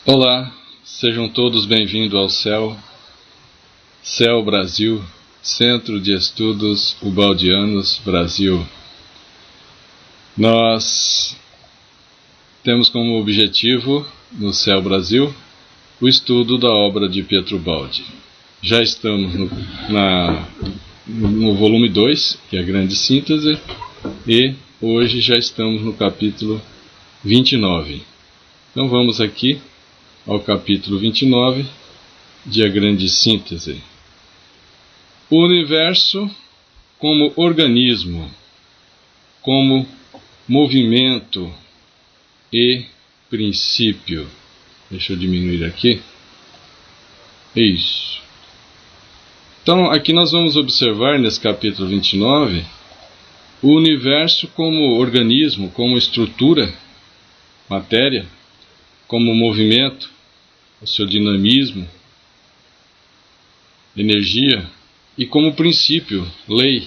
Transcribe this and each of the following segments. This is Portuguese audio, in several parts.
Olá, sejam todos bem-vindos ao CEL Brasil, Centro de Estudos Ubaldianos Brasil. Nós temos como objetivo, no CEL Brasil, o estudo da obra de Pietro Ubaldi. Já estamos no volume 2, que é a grande síntese, e hoje já estamos no capítulo 29. Então vamos aqui ao capítulo 29 de A Grande Síntese. O universo como organismo, como movimento e princípio. Deixa eu diminuir aqui. Isso. Então, aqui nós vamos observar nesse capítulo 29 o universo como organismo, como estrutura, matéria, como movimento, o seu dinamismo, energia, e como princípio, lei,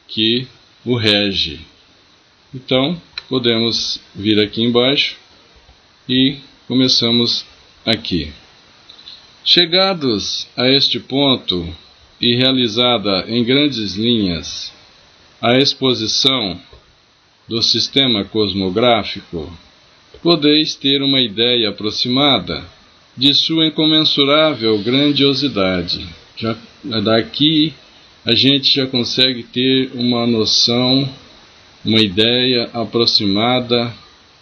que o rege. Então, podemos vir aqui embaixo e começamos aqui. Chegados a este ponto e realizada em grandes linhas a exposição do sistema cosmográfico, podeis ter uma ideia aproximada de sua incomensurável grandiosidade. Daqui a gente já consegue ter uma noção, uma ideia aproximada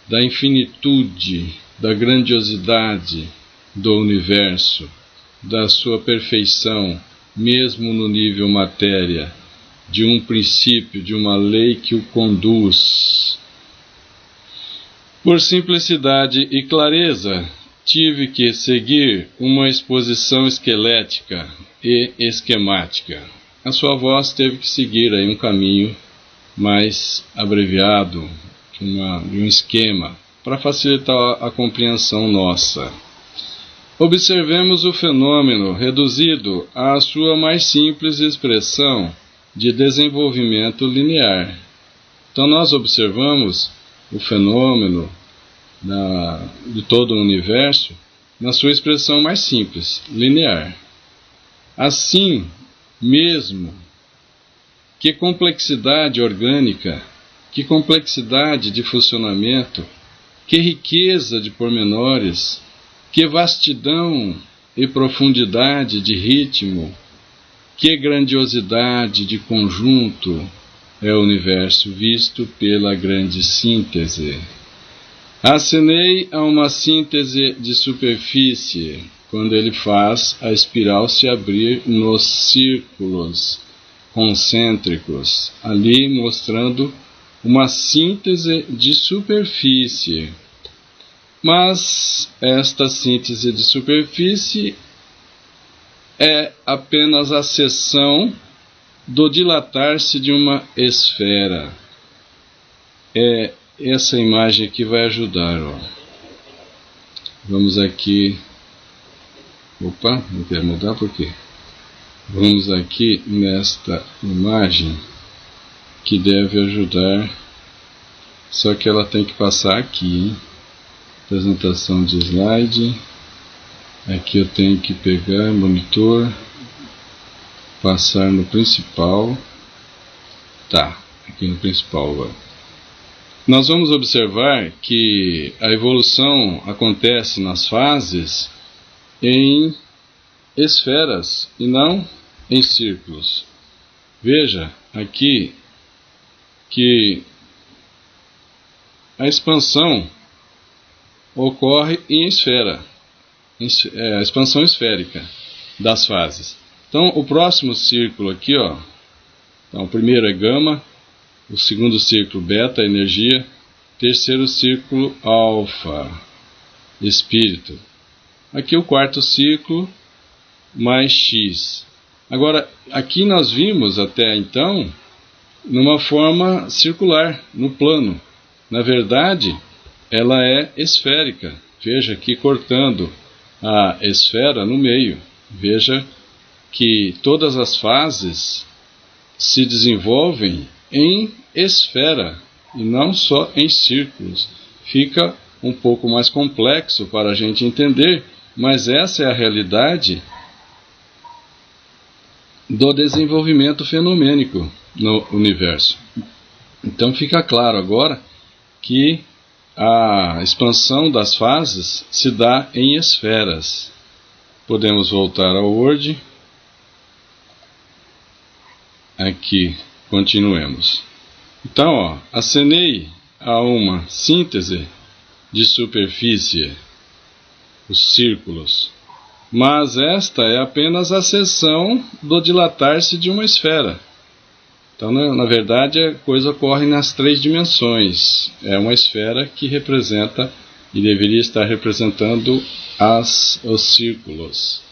da infinitude, da grandiosidade do universo, da sua perfeição, mesmo no nível matéria, de um princípio, de uma lei que o conduz. Por simplicidade e clareza, tive que seguir uma exposição esquelética e esquemática. A sua voz teve que seguir aí um caminho mais abreviado, de um esquema, para facilitar a compreensão nossa. Observemos o fenômeno reduzido à sua mais simples expressão de desenvolvimento linear. Então nós observamos o fenômeno de todo o universo na sua expressão mais simples, linear. Assim mesmo, que complexidade orgânica, que complexidade de funcionamento, que riqueza de pormenores, que vastidão e profundidade de ritmo, que grandiosidade de conjunto é o universo visto pela grande síntese. Acenei a uma síntese de superfície, quando ele faz a espiral se abrir nos círculos concêntricos, ali mostrando uma síntese de superfície. Mas esta síntese de superfície é apenas a seção do dilatar-se de uma esfera. Essa imagem aqui vai ajudar. Vamos aqui. Opa, não quero mudar por quê? Vamos aqui nesta imagem que deve ajudar. Só que ela tem que passar aqui, hein? Apresentação de slide. Aqui eu tenho que pegar monitor, passar no principal. Tá, aqui no principal agora. Nós vamos observar que a evolução acontece nas fases em esferas e não em círculos. Veja aqui que a expansão ocorre em esfera, a expansão esférica das fases. Então, o próximo círculo aqui, então, o primeiro é gama, o segundo círculo beta, energia, terceiro círculo alfa, espírito. Aqui o quarto círculo, mais x. Agora, aqui nós vimos até então, numa forma circular, no plano. Na verdade, ela é esférica. Veja aqui cortando a esfera no meio. Veja que todas as fases se desenvolvem em esfera e não só em círculos. Fica um pouco mais complexo para a gente entender, mas essa é a realidade do desenvolvimento fenomênico no universo. Então fica claro agora que a expansão das fases se dá em esferas. Podemos voltar ao Word. Aqui, continuemos. Então, acenei a uma síntese de superfície, os círculos. Mas esta é apenas a seção do dilatar-se de uma esfera. Então, na verdade, a coisa ocorre nas 3 dimensões. É uma esfera que representa e deveria estar representando os círculos.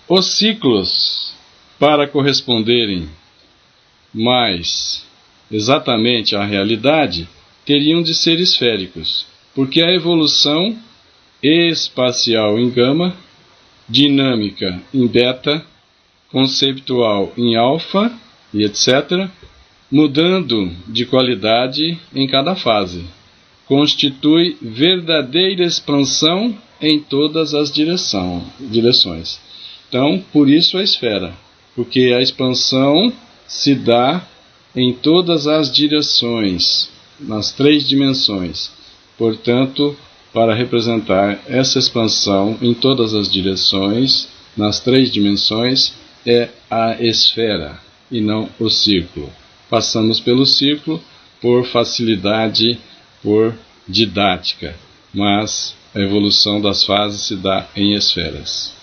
Os ciclos, para corresponderem mais exatamente à realidade, teriam de ser esféricos, porque a evolução espacial em gama, dinâmica em beta, conceitual em alfa e etc., mudando de qualidade em cada fase, constitui verdadeira expansão em todas as direções. Então, por isso a esfera, porque a expansão se dá em todas as direções, nas 3 dimensões. Portanto, para representar essa expansão em todas as direções, nas 3 dimensões, é a esfera e não o círculo. Passamos pelo círculo por facilidade, por didática, mas a evolução das fases se dá em esferas.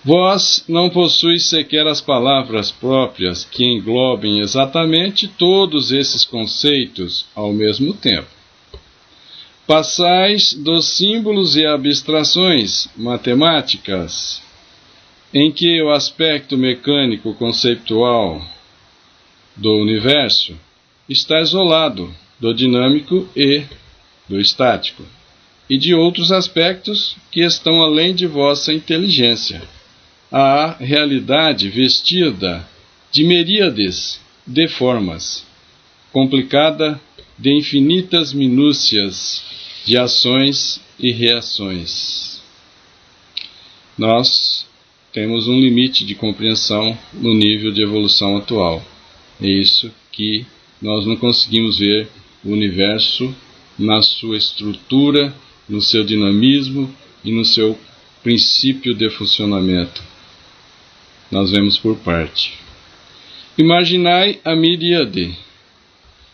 Vós não possuis sequer as palavras próprias que englobem exatamente todos esses conceitos ao mesmo tempo. Passais dos símbolos e abstrações matemáticas, em que o aspecto mecânico conceitual do universo está isolado do dinâmico e do estático, e de outros aspectos que estão além de vossa inteligência. A realidade vestida de miríades de formas, complicada de infinitas minúcias de ações e reações. Nós temos um limite de compreensão no nível de evolução atual. É isso que nós não conseguimos ver o universo na sua estrutura, no seu dinamismo e no seu princípio de funcionamento. Nós vemos por parte. Imaginai a miríade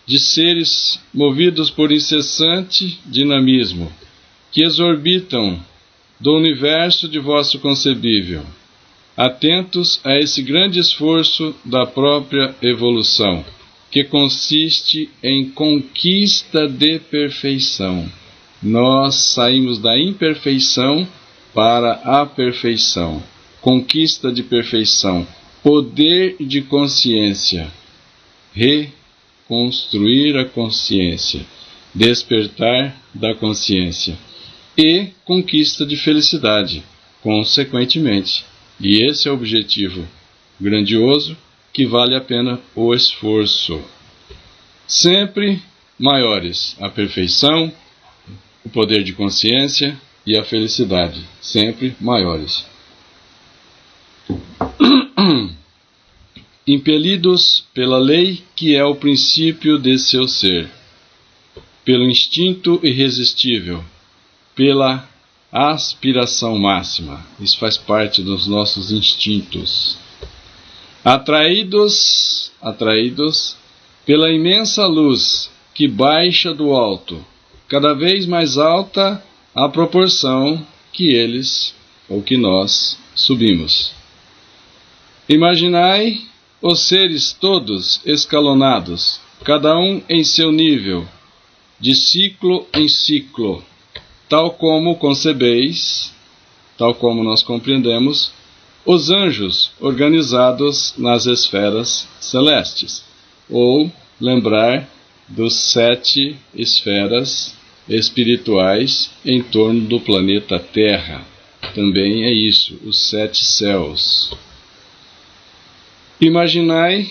de seres movidos por incessante dinamismo, que exorbitam do universo de vosso concebível, atentos a esse grande esforço da própria evolução, que consiste em conquista de perfeição. Nós saímos da imperfeição para a perfeição. Conquista de perfeição, poder de consciência, reconstruir a consciência, despertar da consciência e conquista de felicidade, consequentemente. E esse é o objetivo grandioso que vale a pena o esforço. Sempre maiores a perfeição, o poder de consciência e a felicidade, sempre maiores. Impelidos pela lei que é o princípio de seu ser, pelo instinto irresistível, pela aspiração máxima. Isso faz parte dos nossos instintos. Atraídos pela imensa luz que baixa do alto, cada vez mais alta à proporção que eles, ou que nós, subimos. Imaginai os seres todos escalonados, cada um em seu nível, de ciclo em ciclo, tal como concebeis, tal como nós compreendemos, os anjos organizados nas esferas celestes, ou lembrar dos 7 esferas espirituais em torno do planeta Terra. Também é isso, os 7 céus. Imaginai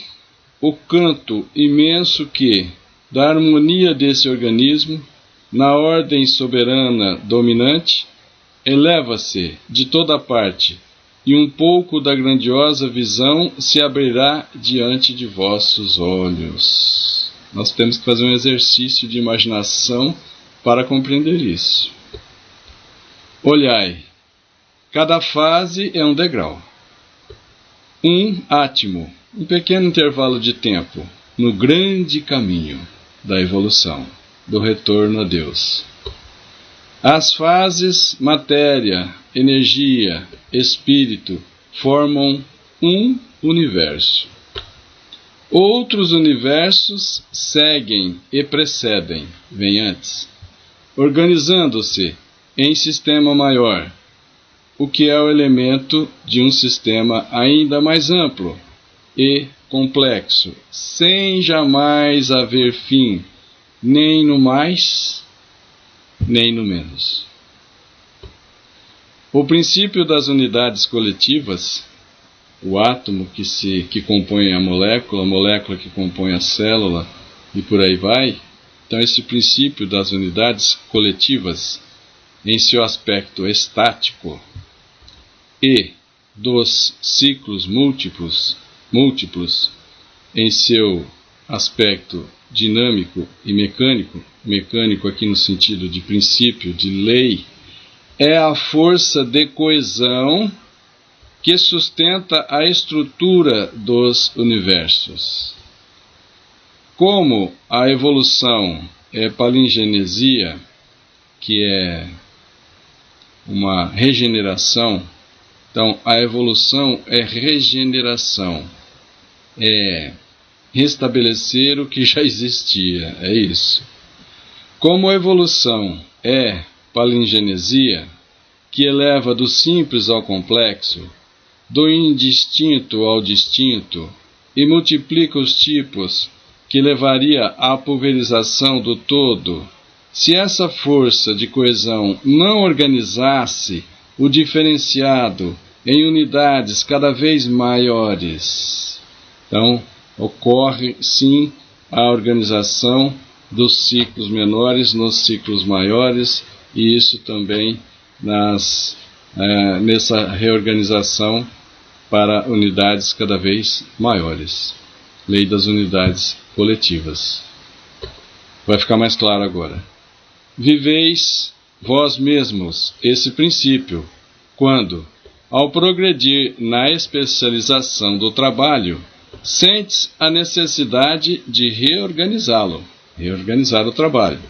o canto imenso que, da harmonia desse organismo, na ordem soberana dominante, eleva-se de toda parte, e um pouco da grandiosa visão se abrirá diante de vossos olhos. Nós temos que fazer um exercício de imaginação para compreender isso. Olhai, cada fase é um degrau, um átimo, um pequeno intervalo de tempo, no grande caminho da evolução, do retorno a Deus. As fases matéria, energia, espírito formam um universo. Outros universos seguem e precedem, vêm antes, organizando-se em sistema maior, o que é o elemento de um sistema ainda mais amplo e complexo, sem jamais haver fim, nem no mais, nem no menos. O princípio das unidades coletivas, o átomo que compõe a molécula que compõe a célula e por aí vai. Então esse princípio das unidades coletivas, em seu aspecto estático, e dos ciclos múltiplos em seu aspecto dinâmico e mecânico aqui no sentido de princípio, de lei, é a força de coesão que sustenta a estrutura dos universos. Como a evolução é palingenesia, que é uma regeneração, então a evolução é regeneração, é restabelecer o que já existia, é isso. Como a evolução é palingenesia, que eleva do simples ao complexo, do indistinto ao distinto, e multiplica os tipos, que levaria à pulverização do todo, se essa força de coesão não organizasse o diferenciado em unidades cada vez maiores. Então, ocorre sim a organização dos ciclos menores nos ciclos maiores, e isso também nessa reorganização para unidades cada vez maiores. Lei das unidades coletivas. Vai ficar mais claro agora. Viveis vós mesmos esse princípio, quando, ao progredir na especialização do trabalho, sentes a necessidade de reorganizar o trabalho.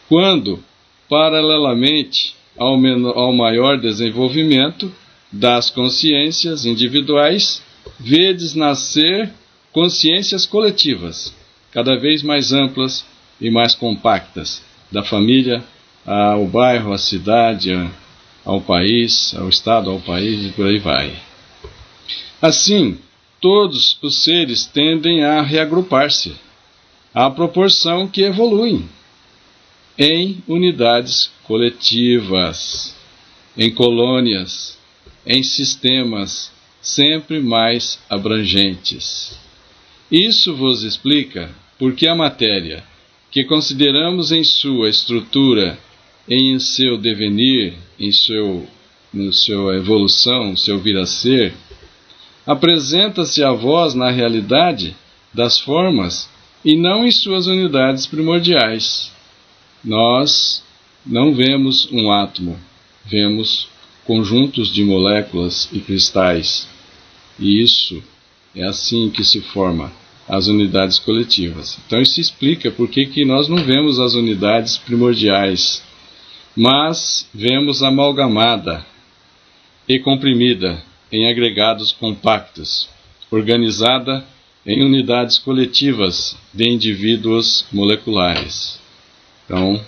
Quando, paralelamente ao maior desenvolvimento das consciências individuais, vedes nascer consciências coletivas, cada vez mais amplas e mais compactas, da família ao bairro, à cidade, ao país, ao estado, ao país e por aí vai. Assim, todos os seres tendem a reagrupar-se, à proporção que evoluem, em unidades coletivas, em colônias, em sistemas sempre mais abrangentes. Isso vos explica porque a matéria, que consideramos em sua estrutura, em seu devenir, em sua evolução, seu vir a ser, apresenta-se a vós na realidade das formas e não em suas unidades primordiais. Nós não vemos um átomo, vemos conjuntos de moléculas e cristais. E isso é assim que se forma as unidades coletivas. Então isso explica por que nós não vemos as unidades primordiais, mas vemos amalgamada e comprimida em agregados compactos, organizada em unidades coletivas de indivíduos moleculares. Então,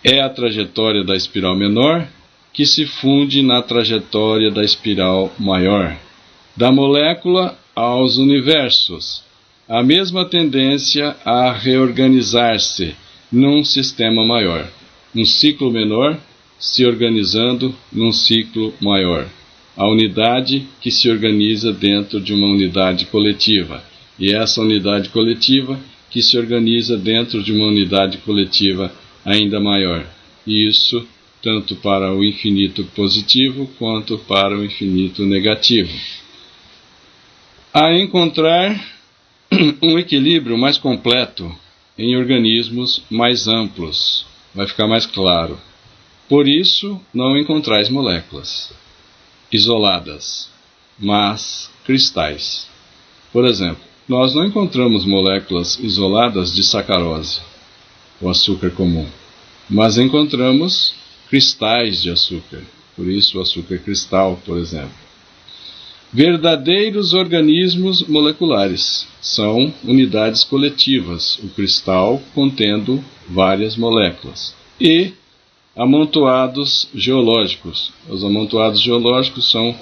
é a trajetória da espiral menor que se funde na trajetória da espiral maior, da molécula aos universos, a mesma tendência a reorganizar-se num sistema maior, um ciclo menor se organizando num ciclo maior, a unidade que se organiza dentro de uma unidade coletiva, e essa unidade coletiva que se organiza dentro de uma unidade coletiva ainda maior. E isso tanto para o infinito positivo quanto para o infinito negativo. A encontrar um equilíbrio mais completo em organismos mais amplos. Vai ficar mais claro. Por isso, não encontrais moléculas isoladas, mas cristais. Por exemplo, nós não encontramos moléculas isoladas de sacarose, o açúcar comum, mas encontramos cristais de açúcar. Por isso, o açúcar cristal, por exemplo. Verdadeiros organismos moleculares são unidades coletivas, o cristal contendo várias moléculas. E amontoados geológicos. Os amontoados geológicos são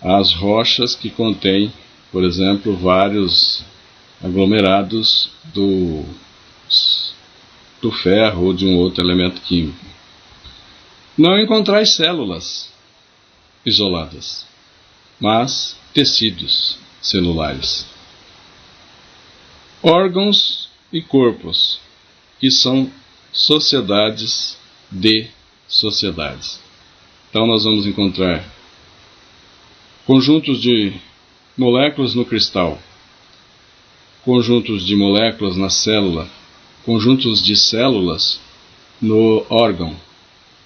as rochas que contêm, por exemplo, vários aglomerados do ferro ou de um outro elemento químico. Não encontrais células isoladas, mas tecidos celulares. Órgãos e corpos, que são sociedades de sociedades. Então nós vamos encontrar conjuntos de moléculas no cristal, conjuntos de moléculas na célula, conjuntos de células no órgão,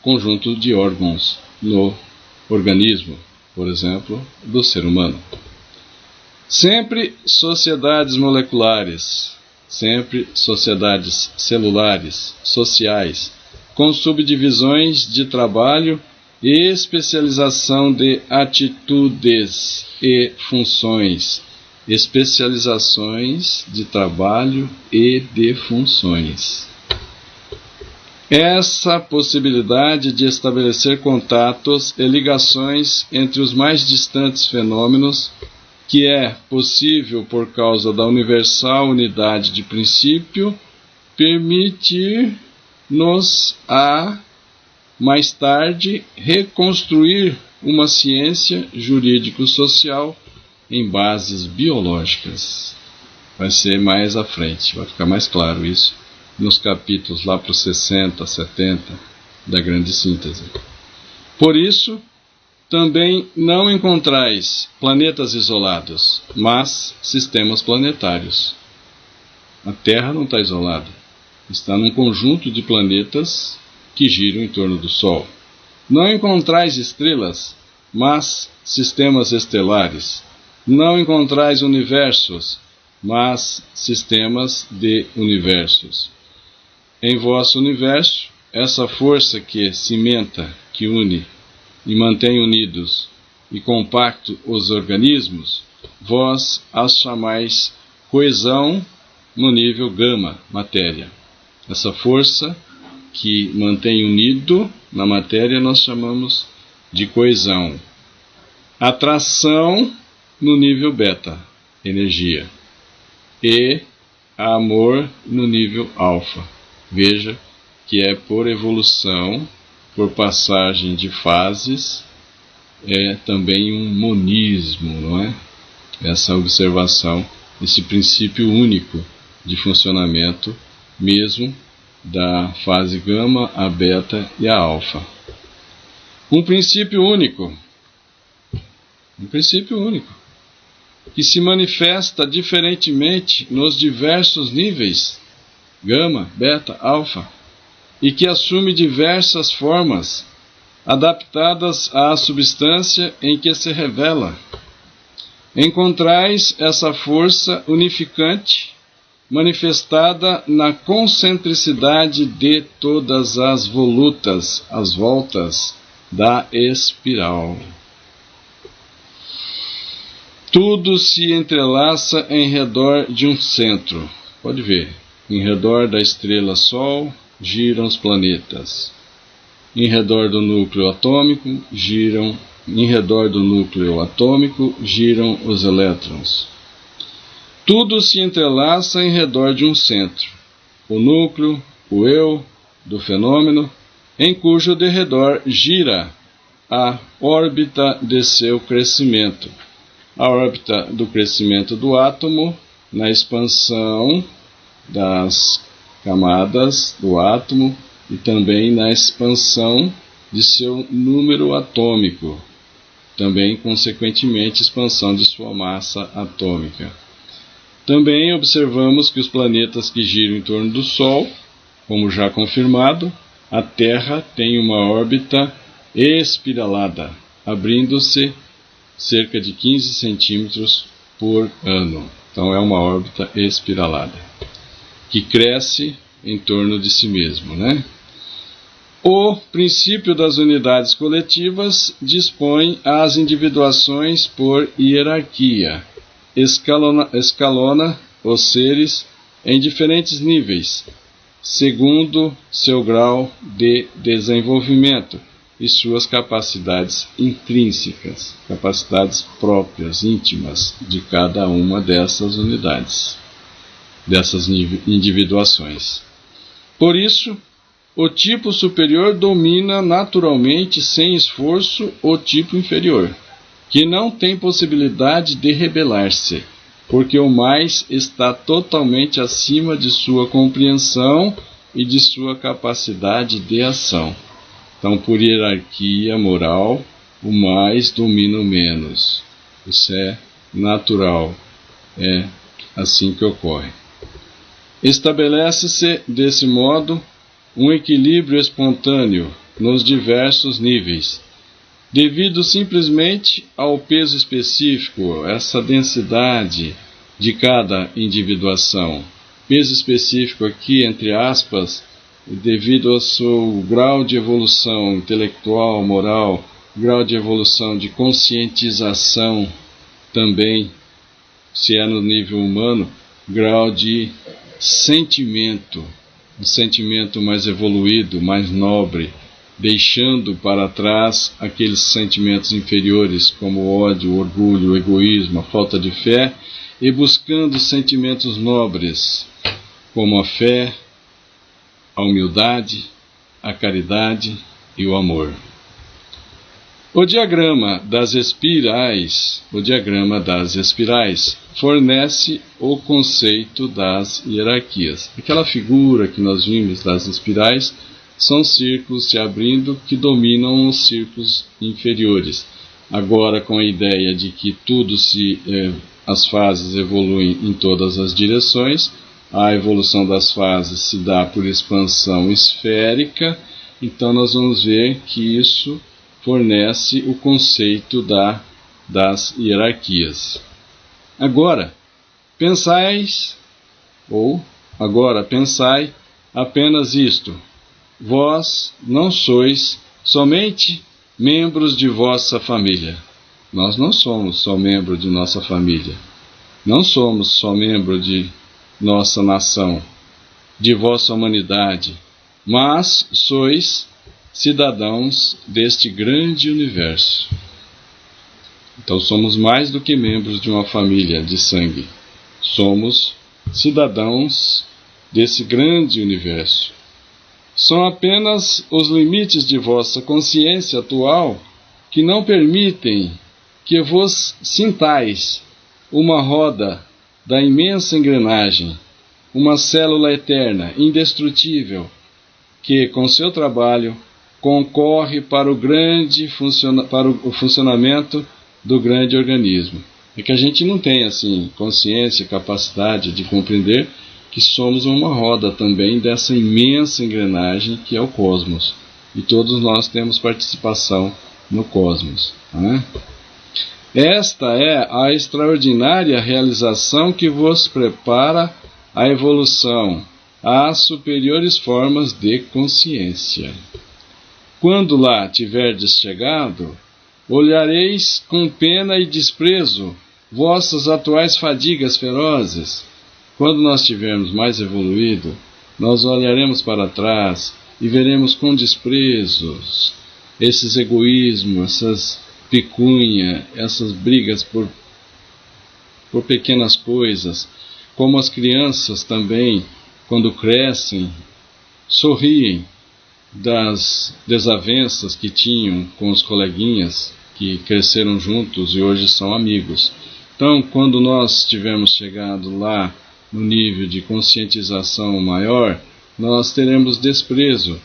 conjunto de órgãos no organismo, por exemplo, do ser humano. Sempre sociedades moleculares, sempre sociedades celulares, sociais, com subdivisões de trabalho e especialização de atitudes e funções. Especializações de trabalho e de funções. Essa possibilidade de estabelecer contatos e ligações entre os mais distantes fenômenos, que é possível por causa da universal unidade de princípio, permitir-nos a, mais tarde, reconstruir uma ciência jurídico-social em bases biológicas. Vai ser mais à frente, vai ficar mais claro isso nos capítulos lá para os 60, 70 da grande síntese. Por isso, também não encontrais planetas isolados, mas sistemas planetários. A Terra não está isolada, está num conjunto de planetas que giram em torno do Sol. Não encontrais estrelas, mas sistemas estelares. Não encontrais universos, mas sistemas de universos. Em vosso universo, essa força que cimenta, que une e mantém unidos e compacto os organismos, vós as chamais coesão no nível gama, matéria. Essa força que mantém unido na matéria nós chamamos de coesão. Atração no nível beta, energia, e amor no nível alfa. Veja que é por evolução, por passagem de fases, é também um monismo, não é? Essa observação, esse princípio único de funcionamento, mesmo da fase gama, a beta e a alfa. Um princípio único, que se manifesta diferentemente nos diversos níveis, gama, beta, alfa, e que assume diversas formas, adaptadas à substância em que se revela. Encontrais essa força unificante, manifestada na concentricidade de todas as volutas, as voltas da espiral. Tudo se entrelaça em redor de um centro. Pode ver, em redor da estrela Sol giram os planetas. Em redor do núcleo atômico giram os elétrons. Tudo se entrelaça em redor de um centro, o núcleo, o eu do fenômeno, em cujo derredor gira a órbita de seu crescimento. A órbita do crescimento do átomo na expansão das camadas do átomo e também na expansão de seu número atômico, também, consequentemente, expansão de sua massa atômica. Também observamos que os planetas que giram em torno do Sol, como já confirmado, a Terra tem uma órbita espiralada, abrindo-se cerca de 15 centímetros por ano. Então é uma órbita espiralada, que cresce em torno de si mesmo, né? O princípio das unidades coletivas dispõe as individuações por hierarquia, escalona os seres em diferentes níveis, segundo seu grau de desenvolvimento e suas capacidades intrínsecas, capacidades próprias, íntimas de cada uma dessas unidades, dessas individuações. Por isso, o tipo superior domina naturalmente, sem esforço, o tipo inferior, que não tem possibilidade de rebelar-se, porque o mais está totalmente acima de sua compreensão e de sua capacidade de ação. Então, por hierarquia moral, o mais domina o menos. Isso é natural, é assim que ocorre. Estabelece-se, desse modo, um equilíbrio espontâneo nos diversos níveis, devido simplesmente ao peso específico, essa densidade de cada individuação. Peso específico aqui, entre aspas, devido ao seu grau de evolução intelectual, moral, grau de evolução de conscientização também, se é no nível humano, grau de sentimento, um sentimento mais evoluído, mais nobre, deixando para trás aqueles sentimentos inferiores como o ódio, o orgulho, o egoísmo, a falta de fé, e buscando sentimentos nobres como a fé, a humildade, a caridade e o amor. O diagrama das espirais fornece o conceito das hierarquias. Aquela figura que nós vimos das espirais são círculos se abrindo que dominam os círculos inferiores. Agora, com a ideia de que as fases evoluem em todas as direções, a evolução das fases se dá por expansão esférica, então nós vamos ver que isso fornece o conceito das hierarquias. Agora pensai apenas isto: vós não sois somente membros de vossa família. Nós não somos só membro de nossa família. Não somos só membro de nossa nação, de vossa humanidade, mas sois cidadãos deste grande universo. Então somos mais do que membros de uma família de sangue. Somos cidadãos desse grande universo. São apenas os limites de vossa consciência atual que não permitem que vos sintais uma roda da imensa engrenagem, uma célula eterna, indestrutível, que, com seu trabalho, concorre para o funcionamento do grande organismo. É que a gente não tem, assim, consciência, capacidade de compreender que somos uma roda também dessa imensa engrenagem que é o cosmos. E todos nós temos participação no cosmos, né? Esta é a extraordinária realização que vos prepara a evolução às superiores formas de consciência. Quando lá tiverdes chegado, olhareis com pena e desprezo vossas atuais fadigas ferozes. Quando nós tivermos mais evoluído, nós olharemos para trás e veremos com desprezos esses egoísmos, essas picunha, essas brigas por pequenas coisas, como as crianças também, quando crescem, sorriem das desavenças que tinham com os coleguinhas que cresceram juntos e hoje são amigos. Então, quando nós tivermos chegado lá no nível de conscientização maior, nós teremos desprezo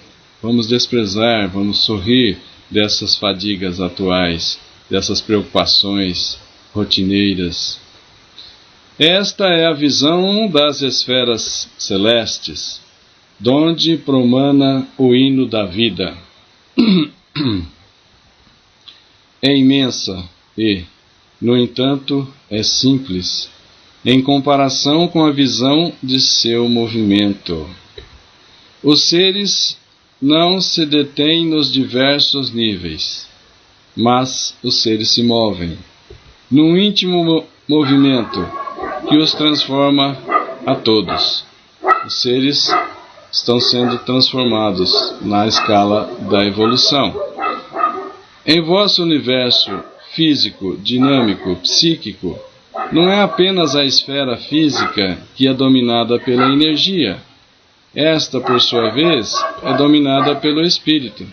vamos desprezar, vamos sorrir dessas fadigas atuais, dessas preocupações rotineiras. Esta é a visão das esferas celestes, donde promana o hino da vida. É imensa e, no entanto, é simples, em comparação com a visão de seu movimento. Os seres não se detêm nos diversos níveis, mas os seres se movem num íntimo movimento que os transforma a todos. Os seres estão sendo transformados na escala da evolução. Em vosso universo físico, dinâmico, psíquico, não é apenas a esfera física que é dominada pela energia. Esta, por sua vez, é dominada pelo espírito.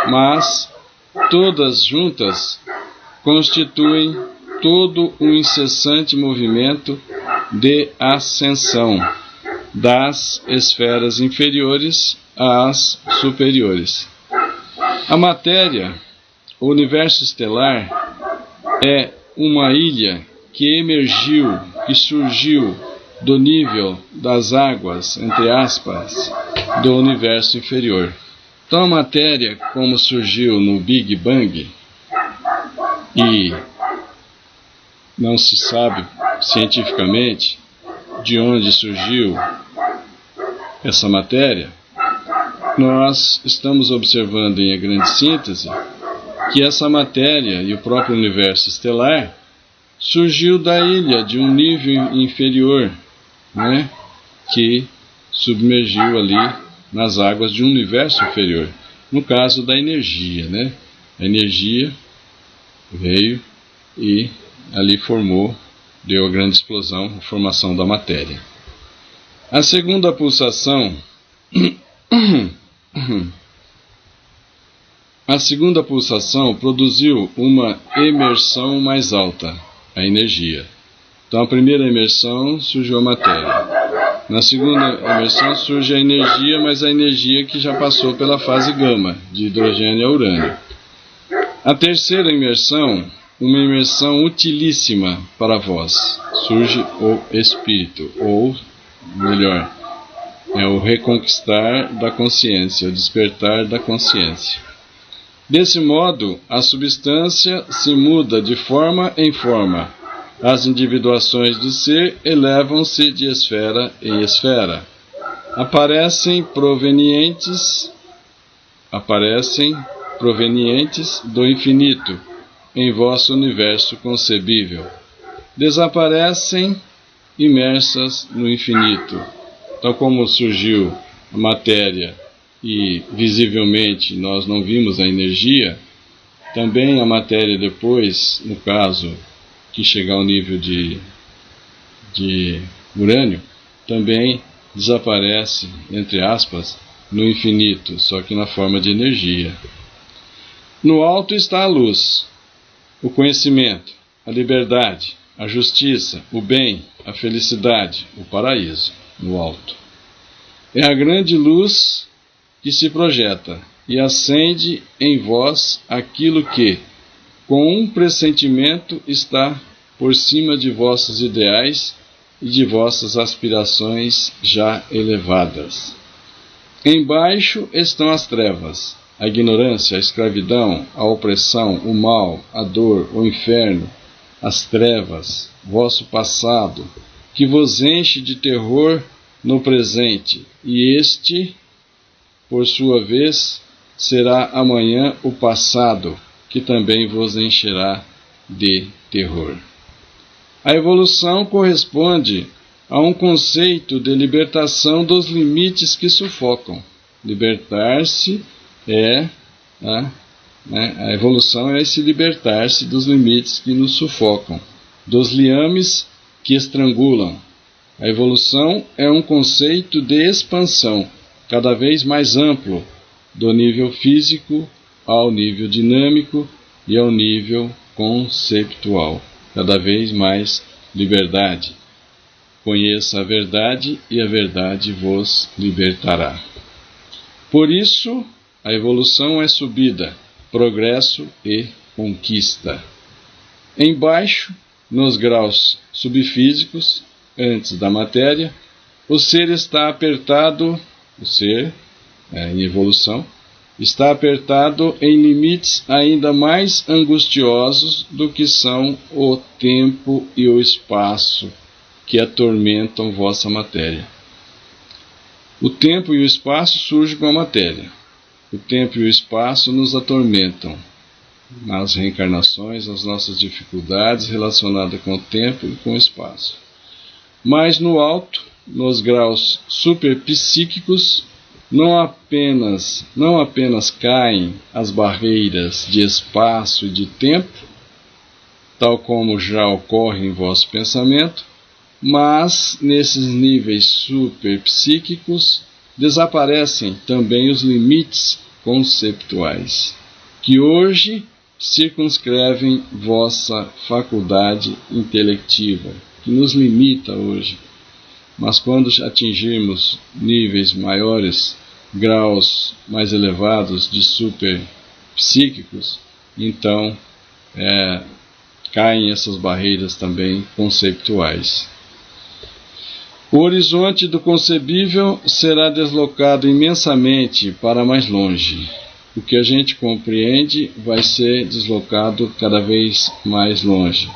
Mas todas juntas constituem todo um incessante movimento de ascensão das esferas inferiores às superiores. A matéria, o universo estelar, é uma ilha que emergiu, que surgiu do nível das águas, entre aspas, do universo inferior. Então a matéria, como surgiu no Big Bang, e não se sabe cientificamente de onde surgiu essa matéria, nós estamos observando em a grande síntese que essa matéria e o próprio universo estelar surgiu da ilha de um nível inferior, né, que submergiu ali nas águas de um universo inferior. No caso da energia, né? A energia veio e ali formou, deu a grande explosão, a formação da matéria. A segunda pulsação produziu uma emersão mais alta, a energia. Então, a primeira emersão surgiu a matéria. Na segunda emersão surge a energia, mas a energia que já passou pela fase gama, de hidrogênio a urânio. A terceira imersão, uma imersão utilíssima para vós, surge o espírito, ou melhor, é o reconquistar da consciência, o despertar da consciência. Desse modo, a substância se muda de forma em forma. As individuações do ser elevam-se de esfera em esfera. Aparecem provenientes do infinito em vosso universo concebível. Desaparecem imersas no infinito. Então, como surgiu a matéria e visivelmente nós não vimos a energia, também a matéria depois, no caso que chegar ao nível de urânio, também desaparece, entre aspas, no infinito, só que na forma de energia. No alto está a luz, o conhecimento, a liberdade, a justiça, o bem, a felicidade, o paraíso, no alto. É a grande luz que se projeta e acende em vós aquilo que, com um pressentimento, está por cima de vossos ideais e de vossas aspirações já elevadas. Embaixo estão as trevas, a ignorância, a escravidão, a opressão, o mal, a dor, o inferno, as trevas, vosso passado, que vos enche de terror no presente, e este, por sua vez, será amanhã o passado, que também vos encherá de terror. A evolução corresponde a um conceito de libertação dos limites que sufocam. Libertar-se a evolução é esse libertar-se dos limites que nos sufocam, dos liames que estrangulam. A evolução é um conceito de expansão, cada vez mais amplo, do nível físico ao nível dinâmico e ao nível conceptual. Cada vez mais liberdade. Conheça a verdade e a verdade vos libertará. Por isso, a evolução é subida, progresso e conquista. Embaixo, nos graus subfísicos, antes da matéria, o ser está apertado, em evolução, está apertado em limites ainda mais angustiosos do que são o tempo e o espaço que atormentam vossa matéria. O tempo e o espaço surgem com a matéria. O tempo e o espaço nos atormentam. Nas reencarnações, as nossas dificuldades relacionadas com o tempo e com o espaço. Mas no alto, nos graus superpsíquicos, não apenas caem as barreiras de espaço e de tempo, tal como já ocorre em vosso pensamento, mas nesses níveis superpsíquicos desaparecem também os limites conceptuais, que hoje circunscrevem vossa faculdade intelectiva, que nos limita hoje. Mas quando atingirmos níveis maiores, graus mais elevados de superpsíquicos, então caem essas barreiras também conceituais. O horizonte do concebível será deslocado imensamente para mais longe. O que a gente compreende vai ser deslocado cada vez mais longe.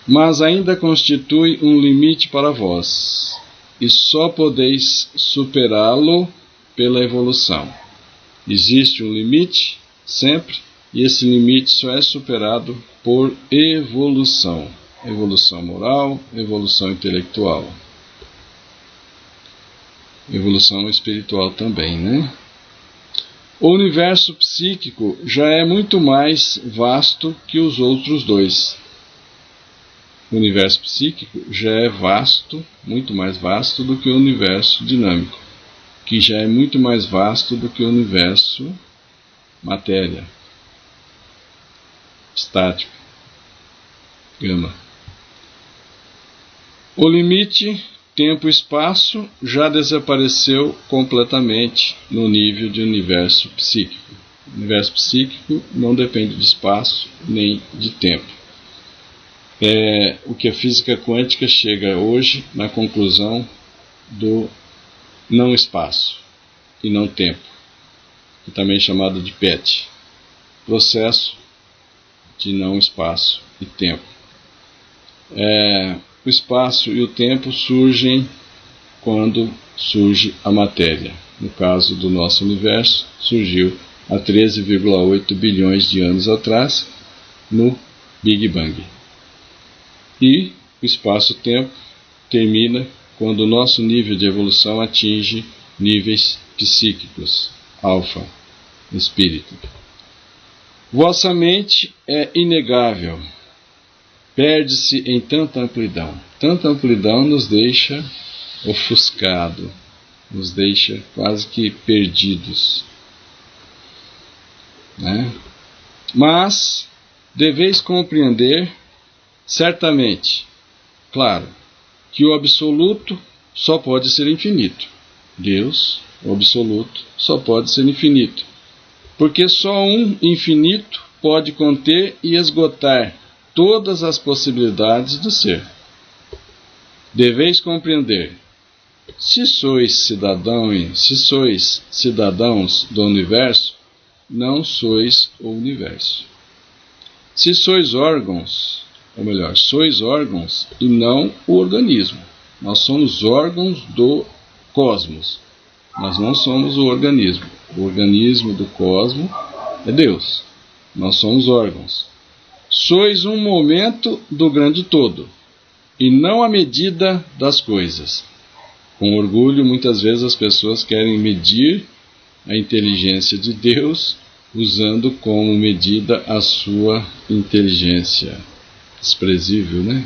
Mas ainda constitui um limite para vós, e só podeis superá-lo pela evolução. Existe um limite, sempre, e esse limite só é superado por evolução. Evolução moral, evolução intelectual. Evolução espiritual também, né? O universo psíquico já é muito mais vasto que os outros dois. O universo psíquico já é vasto, muito mais vasto do que o universo dinâmico, que já é muito mais vasto do que o universo matéria, estático, gama. O limite tempo-espaço já desapareceu completamente no nível de universo psíquico. O universo psíquico não depende de espaço nem de tempo. O que a física quântica chega hoje na conclusão do não espaço e não tempo, que também é chamado de PET, processo de não espaço e tempo. O espaço e o tempo surgem quando surge a matéria. No caso do nosso universo, surgiu há 13,8 bilhões de anos atrás, no Big Bang. E o espaço-tempo termina quando o nosso nível de evolução atinge níveis psíquicos, alfa, espírito. Vossa mente é inegável. Perde-se em tanta amplidão. Tanta amplidão nos deixa ofuscado, nos deixa quase que perdidos. Né? Mas deveis compreender certamente, claro, que o absoluto só pode ser infinito. Deus, o absoluto, só pode ser infinito. Porque só um infinito pode conter e esgotar todas as possibilidades do ser. Deveis compreender, se sois cidadãos do universo, não sois o universo. Se sois órgãos, ou melhor, sois órgãos e não o organismo. Nós somos órgãos do cosmos, nós não somos o organismo. O organismo do cosmos é Deus. Nós somos órgãos. Sois um momento do grande todo, e não a medida das coisas. Com orgulho, muitas vezes as pessoas querem medir a inteligência de Deus, usando como medida a sua inteligência. Desprezível, né?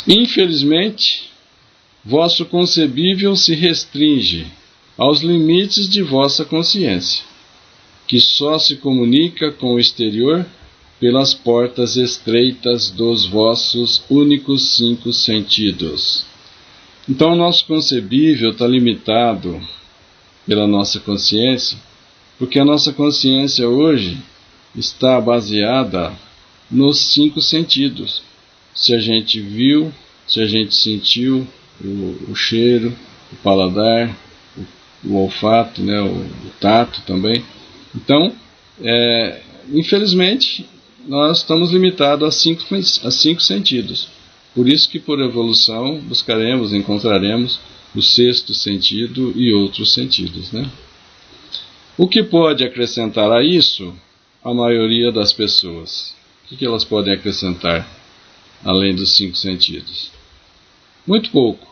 Infelizmente, vosso concebível se restringe aos limites de vossa consciência, que só se comunica com o exterior pelas portas estreitas dos vossos únicos 5 sentidos. Então, o nosso concebível está limitado pela nossa consciência, porque a nossa consciência hoje está baseada nos 5 sentidos. Se a gente viu, se a gente sentiu o cheiro, o paladar, o olfato, né, o tato também. Então, infelizmente, nós estamos limitados a 5 sentidos. Por isso que, por evolução, encontraremos o 6º sentido e outros sentidos, né? O que pode acrescentar a isso a maioria das pessoas? O que elas podem acrescentar além dos 5 sentidos? Muito pouco,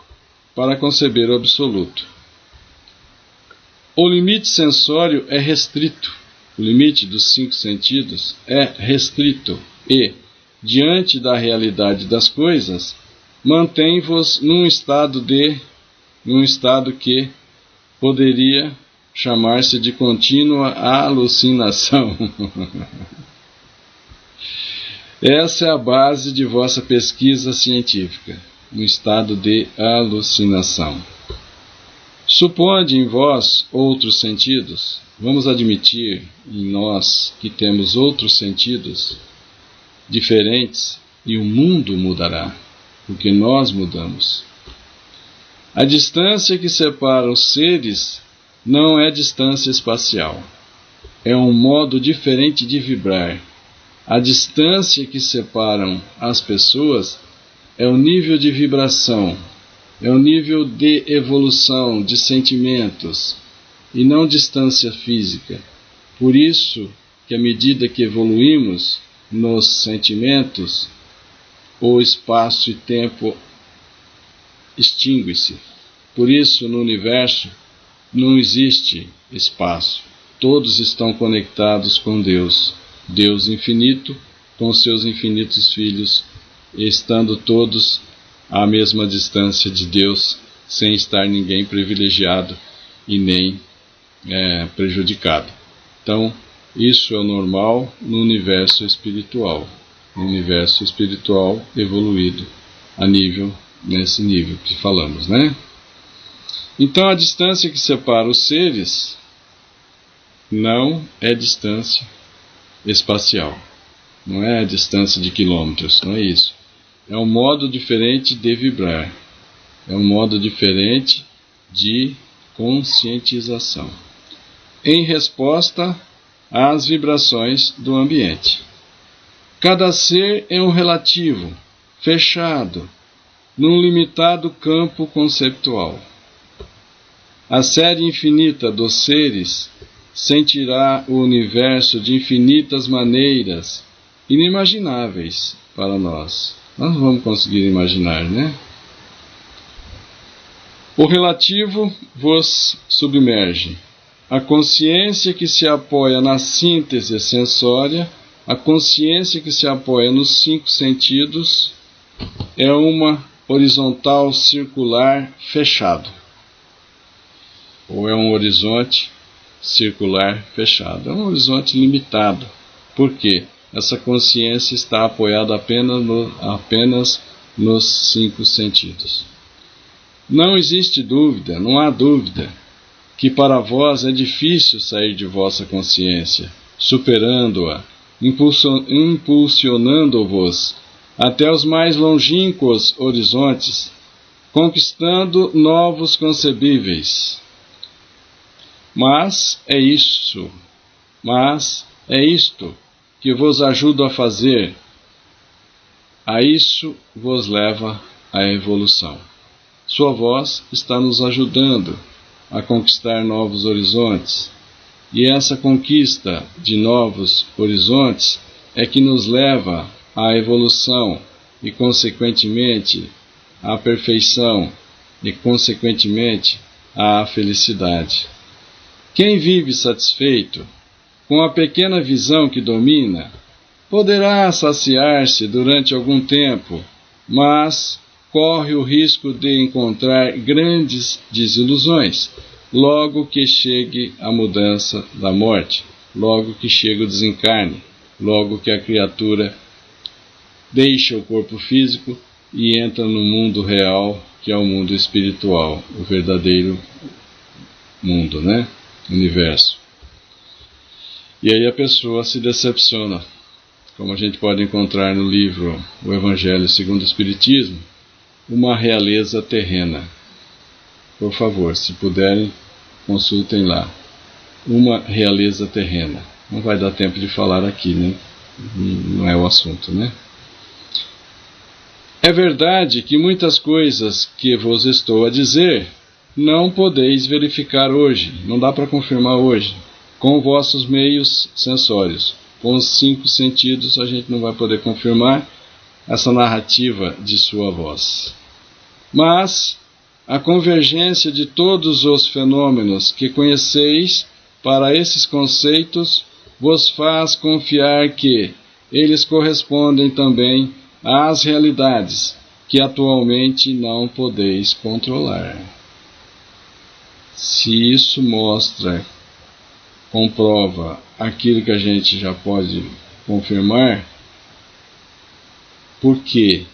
para conceber o absoluto. O limite sensório é restrito. O limite dos 5 sentidos é restrito e, diante da realidade das coisas, mantém-vos num estado que poderia chamar-se de contínua alucinação. Essa é a base de vossa pesquisa científica, um estado de alucinação. Suponde em vós outros sentidos. Vamos admitir em nós que temos outros sentidos diferentes e o mundo mudará, porque nós mudamos. A distância que separa os seres não é distância espacial. É um modo diferente de vibrar. A distância que separam as pessoas é o nível de vibração, é o nível de evolução de sentimentos, e não distância física. Por isso que à medida que evoluímos nos sentimentos, o espaço e tempo extingue-se. Por isso, no universo, não existe espaço. Todos estão conectados com Deus, Deus infinito, com seus infinitos filhos, estando todos à mesma distância de Deus, sem estar ninguém privilegiado e nem prejudicado. Então, isso é o normal no universo espiritual evoluído nesse nível que falamos, né? Então, a distância que separa os seres não é distância espacial, não é a distância de quilômetros, não é isso. É um modo diferente de vibrar, é um modo diferente de conscientização, em resposta às vibrações do ambiente. Cada ser é um relativo, fechado, num limitado campo conceptual. A série infinita dos seres sentirá o universo de infinitas maneiras, inimagináveis para nós. Nós não vamos conseguir imaginar, né? O relativo vos submerge. A consciência que se apoia na síntese sensória, a consciência que se apoia nos 5 sentidos, é uma horizontal circular fechado. Ou é um horizonte circular fechado. É um horizonte limitado. Por quê? Essa consciência está apoiada apenas nos 5 sentidos. Não existe dúvida, não há dúvida, que para vós é difícil sair de vossa consciência, superando-a, impulsionando-vos até os mais longínquos horizontes, conquistando novos concebíveis. Mas é isto que vos ajuda a fazer. A isso vos leva a evolução. Sua voz está nos ajudando a conquistar novos horizontes. E essa conquista de novos horizontes é que nos leva à evolução e, consequentemente, à perfeição e, consequentemente, à felicidade. Quem vive satisfeito com a pequena visão que domina, poderá saciar-se durante algum tempo, mas corre o risco de encontrar grandes desilusões, logo que chegue a mudança da morte, logo que chegue o desencarne, logo que a criatura deixa o corpo físico e entra no mundo real, que é o mundo espiritual, o verdadeiro mundo, né? Universo. E aí a pessoa se decepciona, como a gente pode encontrar no livro O Evangelho segundo o Espiritismo, uma realeza terrena. Por favor, se puderem, consultem lá. Uma realeza terrena. Não vai dar tempo de falar aqui, né? Não é o assunto, né? É verdade que muitas coisas que vos estou a dizer não podeis verificar hoje, não dá para confirmar hoje, com vossos meios sensórios. Com os 5 sentidos a gente não vai poder confirmar essa narrativa de sua voz. Mas a convergência de todos os fenômenos que conheceis para esses conceitos vos faz confiar que eles correspondem também às realidades que atualmente não podeis controlar. Se isso mostra, comprova aquilo que a gente já pode confirmar, por que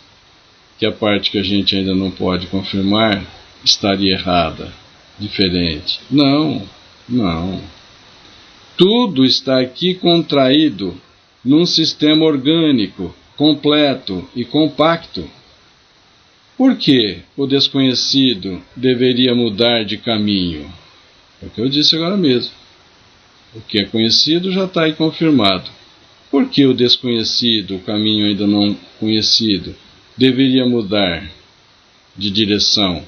a parte que a gente ainda não pode confirmar estaria errada, diferente? Não. Tudo está aqui contraído num sistema orgânico, completo e compacto. Por que o desconhecido deveria mudar de caminho? É o que eu disse agora mesmo. O que é conhecido já está aí confirmado. Por que o desconhecido, o caminho ainda não conhecido, deveria mudar de direção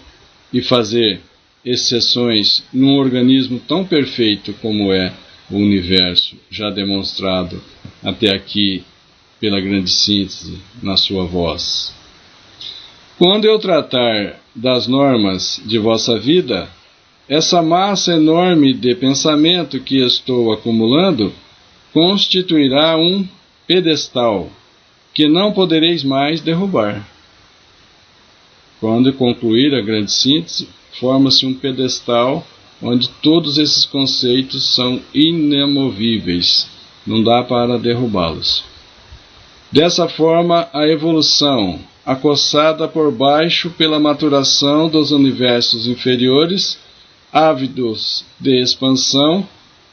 e fazer exceções num organismo tão perfeito como é o universo, já demonstrado até aqui pela grande síntese na sua voz? Quando eu tratar das normas de vossa vida, essa massa enorme de pensamento que estou acumulando constituirá um pedestal que não podereis mais derrubar. Quando concluir a grande síntese, forma-se um pedestal onde todos esses conceitos são inamovíveis, não dá para derrubá-los. Dessa forma, a evolução, acossada por baixo pela maturação dos universos inferiores, ávidos de expansão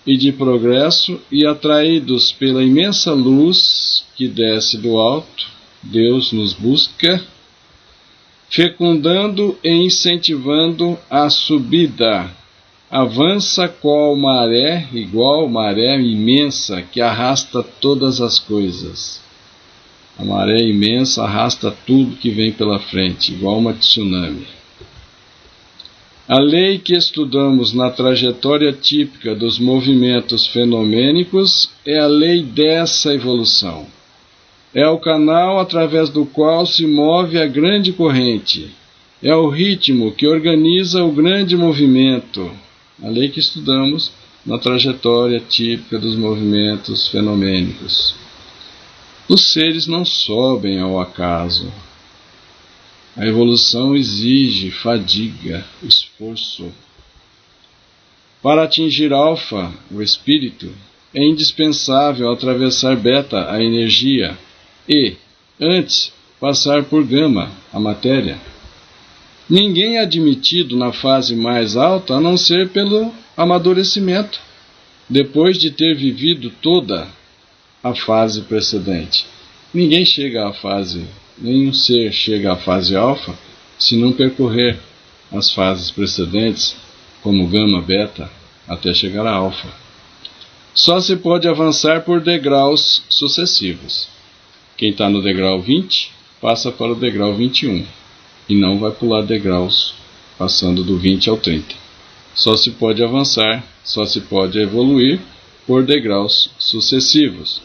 e de progresso e atraídos pela imensa luz que desce do alto, Deus nos busca, fecundando e incentivando a subida. Avança qual maré, igual maré imensa que arrasta todas as coisas. A maré imensa arrasta tudo que vem pela frente, igual uma tsunami. A lei que estudamos na trajetória típica dos movimentos fenomênicos é a lei dessa evolução. É o canal através do qual se move a grande corrente. É o ritmo que organiza o grande movimento. A lei que estudamos na trajetória típica dos movimentos fenomênicos. Os seres não sobem ao acaso. A evolução exige fadiga, esforço. Para atingir alfa, o espírito, é indispensável atravessar beta, a energia, e, antes, passar por gama, a matéria. Ninguém é admitido na fase mais alta a não ser pelo amadurecimento, depois de ter vivido toda a fase precedente. Ninguém chega à fase, nenhum ser chega à fase alfa se não percorrer as fases precedentes, como gama, beta, até chegar a alfa. Só se pode avançar por degraus sucessivos. Quem está no degrau 20 passa para o degrau 21 e não vai pular degraus passando do 20 ao 30. Só se pode avançar, só se pode evoluir por degraus sucessivos.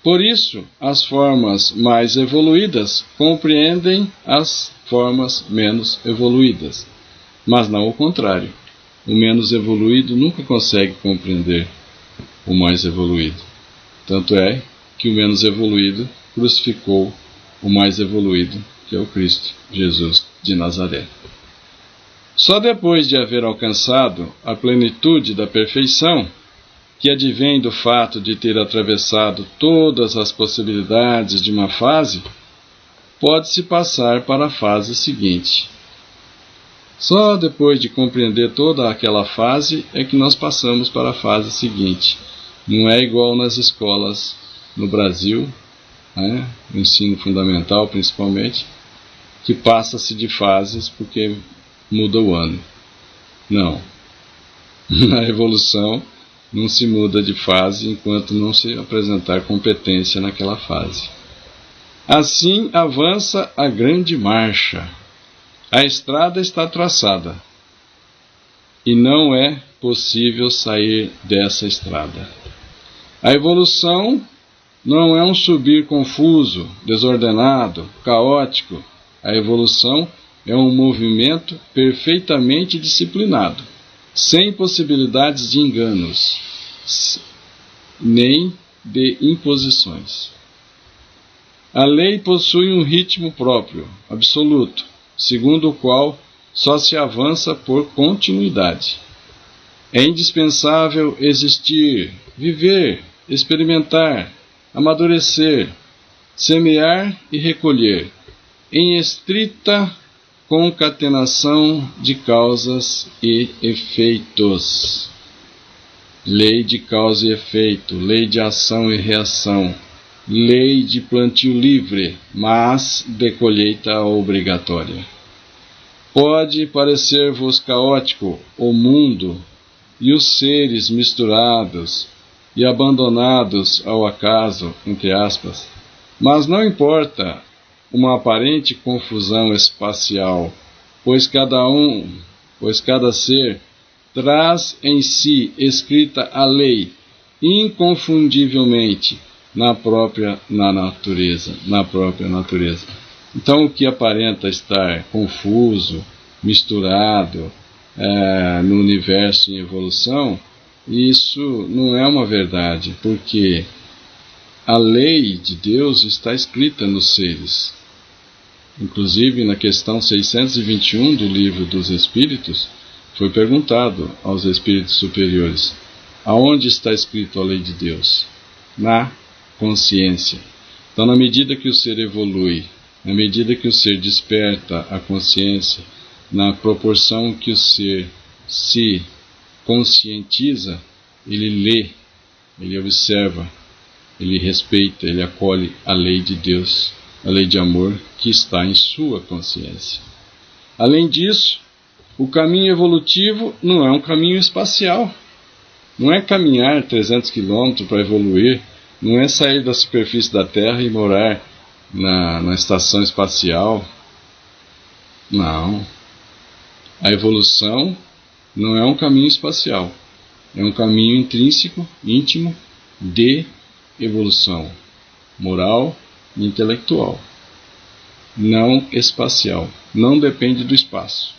Por isso, as formas mais evoluídas compreendem as formas menos evoluídas, mas não o contrário. O menos evoluído nunca consegue compreender o mais evoluído. Tanto é que o menos evoluído crucificou o mais evoluído, que é o Cristo, Jesus de Nazaré. Só depois de haver alcançado a plenitude da perfeição, que advém do fato de ter atravessado todas as possibilidades de uma fase, pode-se passar para a fase seguinte. Só depois de compreender toda aquela fase é que nós passamos para a fase seguinte. Não é igual nas escolas no Brasil, né, no ensino fundamental principalmente, que passa-se de fases porque muda o ano. Não. Na evolução não se muda de fase enquanto não se apresentar competência naquela fase. Assim avança a grande marcha. A estrada está traçada e não é possível sair dessa estrada. A evolução não é um subir confuso, desordenado, caótico. A evolução é um movimento perfeitamente disciplinado, sem possibilidades de enganos, nem de imposições. A lei possui um ritmo próprio, absoluto, segundo o qual só se avança por continuidade. É indispensável existir, viver, experimentar, amadurecer, semear e recolher, em estrita concatenação de causas e efeitos. Lei de causa e efeito, lei de ação e reação, lei de plantio livre, mas de colheita obrigatória. Pode parecer-vos caótico o mundo e os seres misturados e abandonados ao acaso, entre aspas, mas não importa uma aparente confusão espacial, pois cada ser traz em si escrita a lei inconfundivelmente na própria natureza. Então, o que aparenta estar confuso, misturado no universo em evolução, isso não é uma verdade, porque a lei de Deus está escrita nos seres. Inclusive, na questão 621 do Livro dos Espíritos, foi perguntado aos espíritos superiores: aonde está escrito a lei de Deus? Na consciência. Então, na medida que o ser evolui, na medida que o ser desperta a consciência, na proporção que o ser se conscientiza, ele lê, ele observa, ele respeita, ele acolhe a lei de Deus, a lei de amor que está em sua consciência. Além disso, o caminho evolutivo não é um caminho espacial. Não é caminhar 300 km para evoluir, não é sair da superfície da Terra e morar na estação espacial. Não. A evolução não é um caminho espacial. É um caminho intrínseco, íntimo, de evolução moral e intelectual. Não espacial. Não depende do espaço.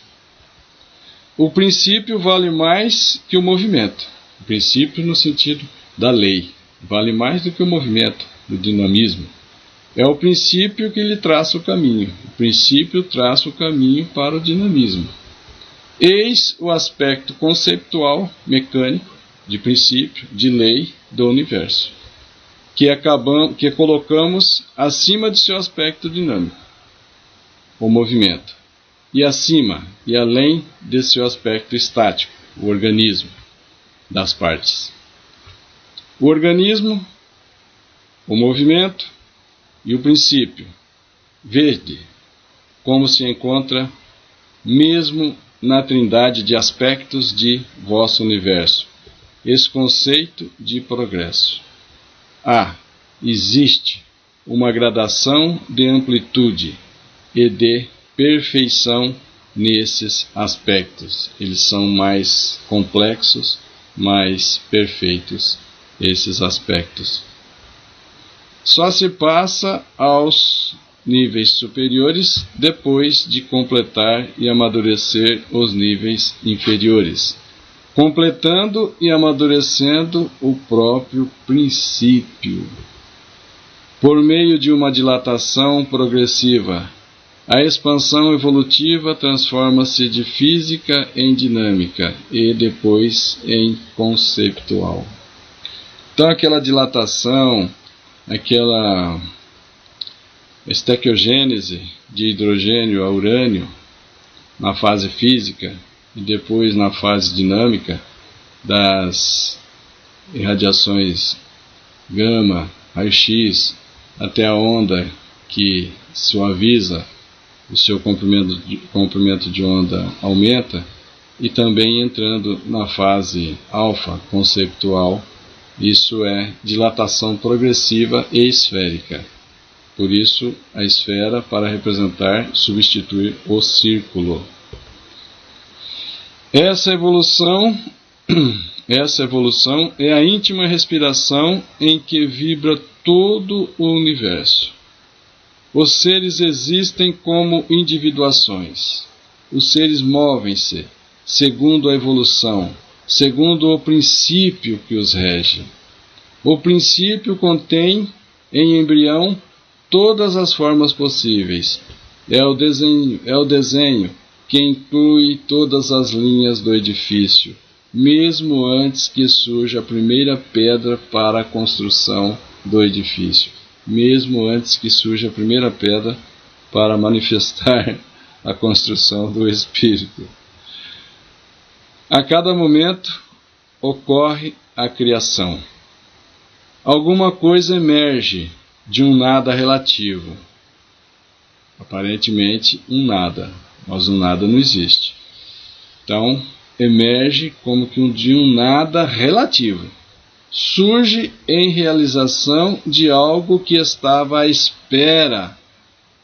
O princípio vale mais que o movimento. O princípio no sentido da lei. Vale mais do que o movimento, do dinamismo. É o princípio que lhe traça o caminho. O princípio traça o caminho para o dinamismo. Eis o aspecto conceitual, mecânico, de princípio, de lei do universo, que colocamos acima de seu aspecto dinâmico, o movimento, e acima e além de seu aspecto estático, o organismo das partes. O organismo, o movimento e o princípio. Vede como se encontra mesmo na trindade de aspectos de vosso universo, esse conceito de progresso. Existe uma gradação de amplitude e de perfeição nesses aspectos. Eles são mais complexos, mais perfeitos, esses aspectos. Só se passa aos níveis superiores depois de completar e amadurecer os níveis inferiores, completando e amadurecendo o próprio princípio. Por meio de uma dilatação progressiva, a expansão evolutiva transforma-se de física em dinâmica e depois em conceitual. Então, aquela dilatação, aquela estequiogênese de hidrogênio a urânio, na fase física e depois na fase dinâmica das irradiações gama, raio-x, até a onda que suaviza, o seu comprimento de onda aumenta, e também entrando na fase alfa conceptual, isso é dilatação progressiva e esférica. Por isso, a esfera, para representar, substitui o círculo. Essa evolução é a íntima respiração em que vibra todo o universo. Os seres existem como individuações. Os seres movem-se segundo a evolução, segundo o princípio que os rege. O princípio contém em embrião todas as formas possíveis. É o desenho que inclui todas as linhas do edifício, mesmo antes que surja a primeira pedra para a construção do edifício, mesmo antes que surja a primeira pedra para manifestar a construção do espírito. A cada momento ocorre a criação. Alguma coisa emerge de um nada relativo. Aparentemente um nada, mas um nada não existe. Então, emerge como que de um nada relativo. Surge em realização de algo que estava à espera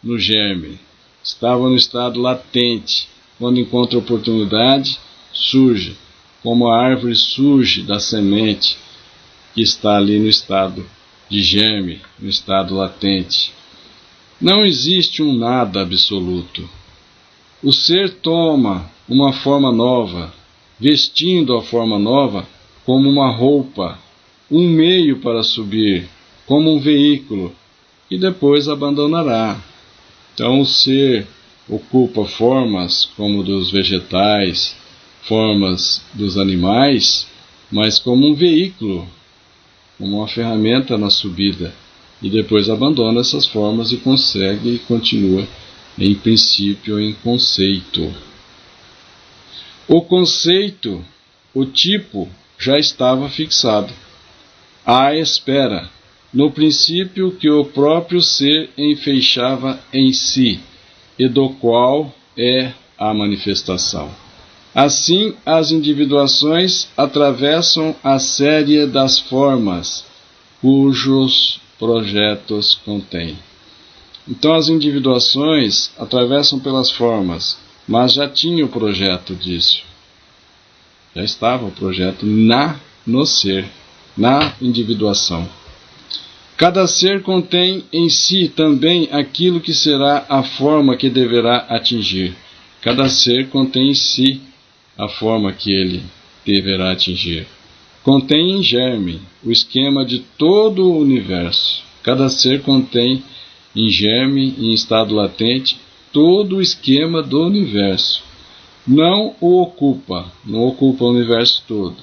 no germe, estava no estado latente. Quando encontra oportunidade, surge, como a árvore surge da semente que está ali no estado de germe, no estado latente. Não existe um nada absoluto. O ser toma uma forma nova, vestindo a forma nova como uma roupa, um meio para subir, como um veículo, e depois abandonará. Então o ser ocupa formas como dos vegetais, formas dos animais, mas como um veículo, como uma ferramenta na subida, e depois abandona essas formas e consegue e continua em princípio, em conceito. O conceito, o tipo, já estava fixado, à espera, no princípio que o próprio ser enfeixava em si, e do qual é a manifestação. Assim, as individuações atravessam a série das formas, cujos projetos contêm. Então, as individuações atravessam pelas formas, mas já tinha o projeto disso. Já estava o projeto no ser, na individuação. Cada ser contém em si também aquilo que será a forma que deverá atingir. Cada ser contém em si a forma que ele deverá atingir. Contém em germe o esquema de todo o universo. Cada ser contém em germe, em estado latente, todo o esquema do universo. Não o ocupa, não ocupa o universo todo.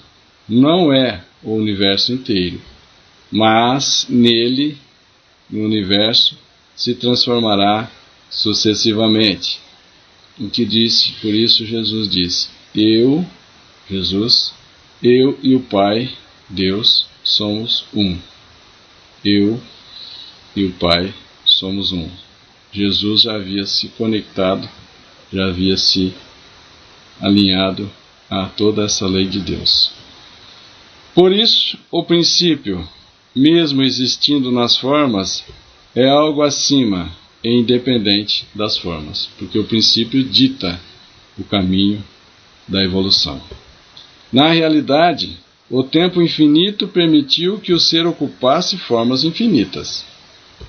Não é o universo inteiro. Mas nele, no universo, se transformará sucessivamente. O que disse, por isso Jesus disse: eu e o Pai, Deus, somos um. Eu e o Pai somos um. Jesus já havia se conectado, já havia se alinhado a toda essa lei de Deus. Por isso, o princípio, mesmo existindo nas formas, é algo acima e independente das formas, porque o princípio dita o caminho da evolução. Na realidade, o tempo infinito permitiu que o ser ocupasse formas infinitas.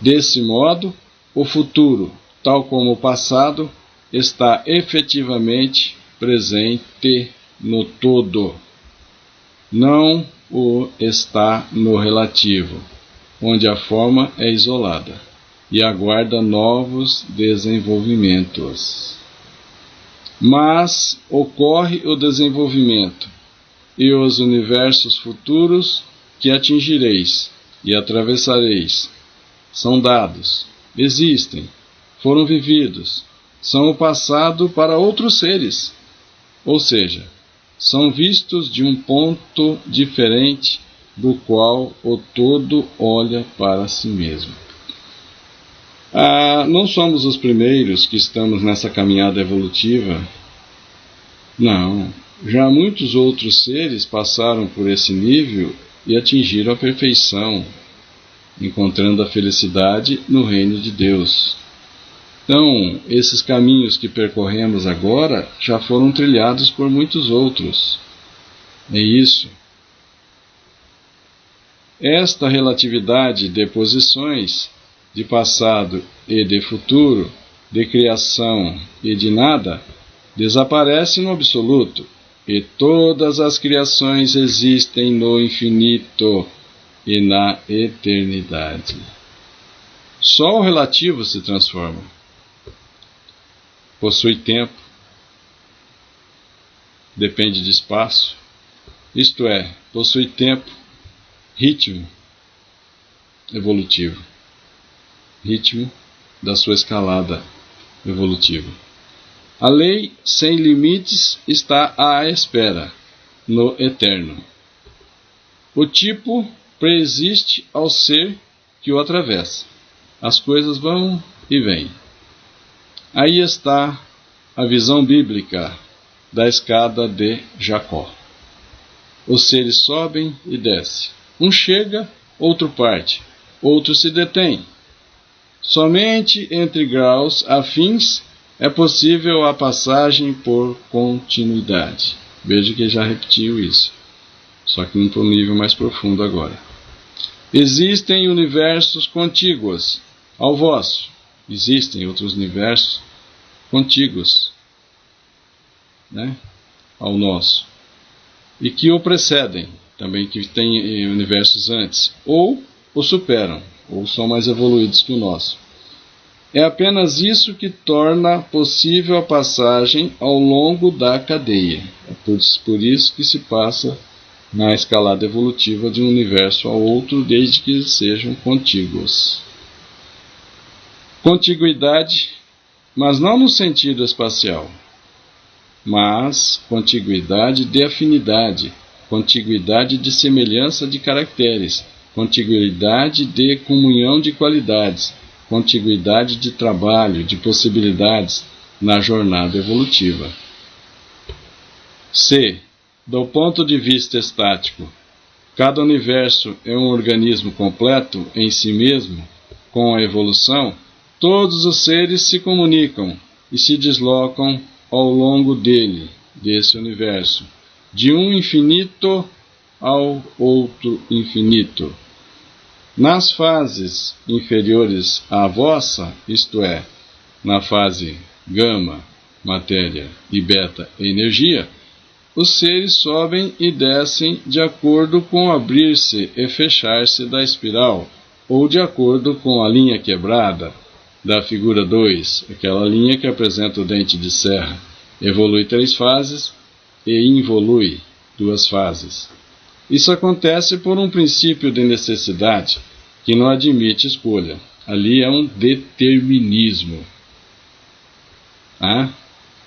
Desse modo, o futuro, tal como o passado, está efetivamente presente no todo. Não o está no relativo, onde a forma é isolada e aguarda novos desenvolvimentos. Mas ocorre o desenvolvimento, e os universos futuros que atingireis e atravessareis são dados, existem, foram vividos, são o passado para outros seres, ou seja, são vistos de um ponto diferente do qual o todo olha para si mesmo. Não somos os primeiros que estamos nessa caminhada evolutiva. Não. Já muitos outros seres passaram por esse nível e atingiram a perfeição, encontrando a felicidade no reino de Deus. Então, esses caminhos que percorremos agora já foram trilhados por muitos outros. É isso. Esta relatividade de posições, de passado e de futuro, de criação e de nada, desaparece no absoluto, e todas as criações existem no infinito e na eternidade. Só o relativo se transforma. Possui tempo, depende de espaço, isto é, possui tempo, ritmo evolutivo, ritmo da sua escalada evolutiva. A lei sem limites está à espera, no eterno. O tipo preexiste ao ser que o atravessa. As coisas vão e vêm. Aí está a visão bíblica da escada de Jacó. Os seres sobem e descem. Um chega, outro parte, outro se detém. Somente entre graus afins é possível a passagem por continuidade. Veja que já repetiu isso, só que para um nível mais profundo agora. Existem universos contíguos ao vosso. Existem outros universos contíguos, né, ao nosso, e que o precedem, também que tem universos antes, ou o superam, ou são mais evoluídos que o nosso. É apenas isso que torna possível a passagem ao longo da cadeia. É por isso que se passa na escalada evolutiva de um universo ao outro, desde que sejam contíguos. Contiguidade, mas não no sentido espacial, mas contiguidade de afinidade, contiguidade de semelhança de caracteres, contiguidade de comunhão de qualidades, contiguidade de trabalho, de possibilidades na jornada evolutiva. C. Do ponto de vista estático, cada universo é um organismo completo em si mesmo. Com a evolução, todos os seres se comunicam e se deslocam ao longo desse universo, de um infinito ao outro infinito. Nas fases inferiores à vossa, isto é, na fase gama, matéria, e beta, energia, os seres sobem e descem de acordo com o abrir-se e fechar-se da espiral, ou de acordo com a linha quebrada da figura 2, aquela linha que apresenta o dente de serra. Evolui 3 fases e involui 2 fases. Isso acontece por um princípio de necessidade que não admite escolha. Ali é um determinismo.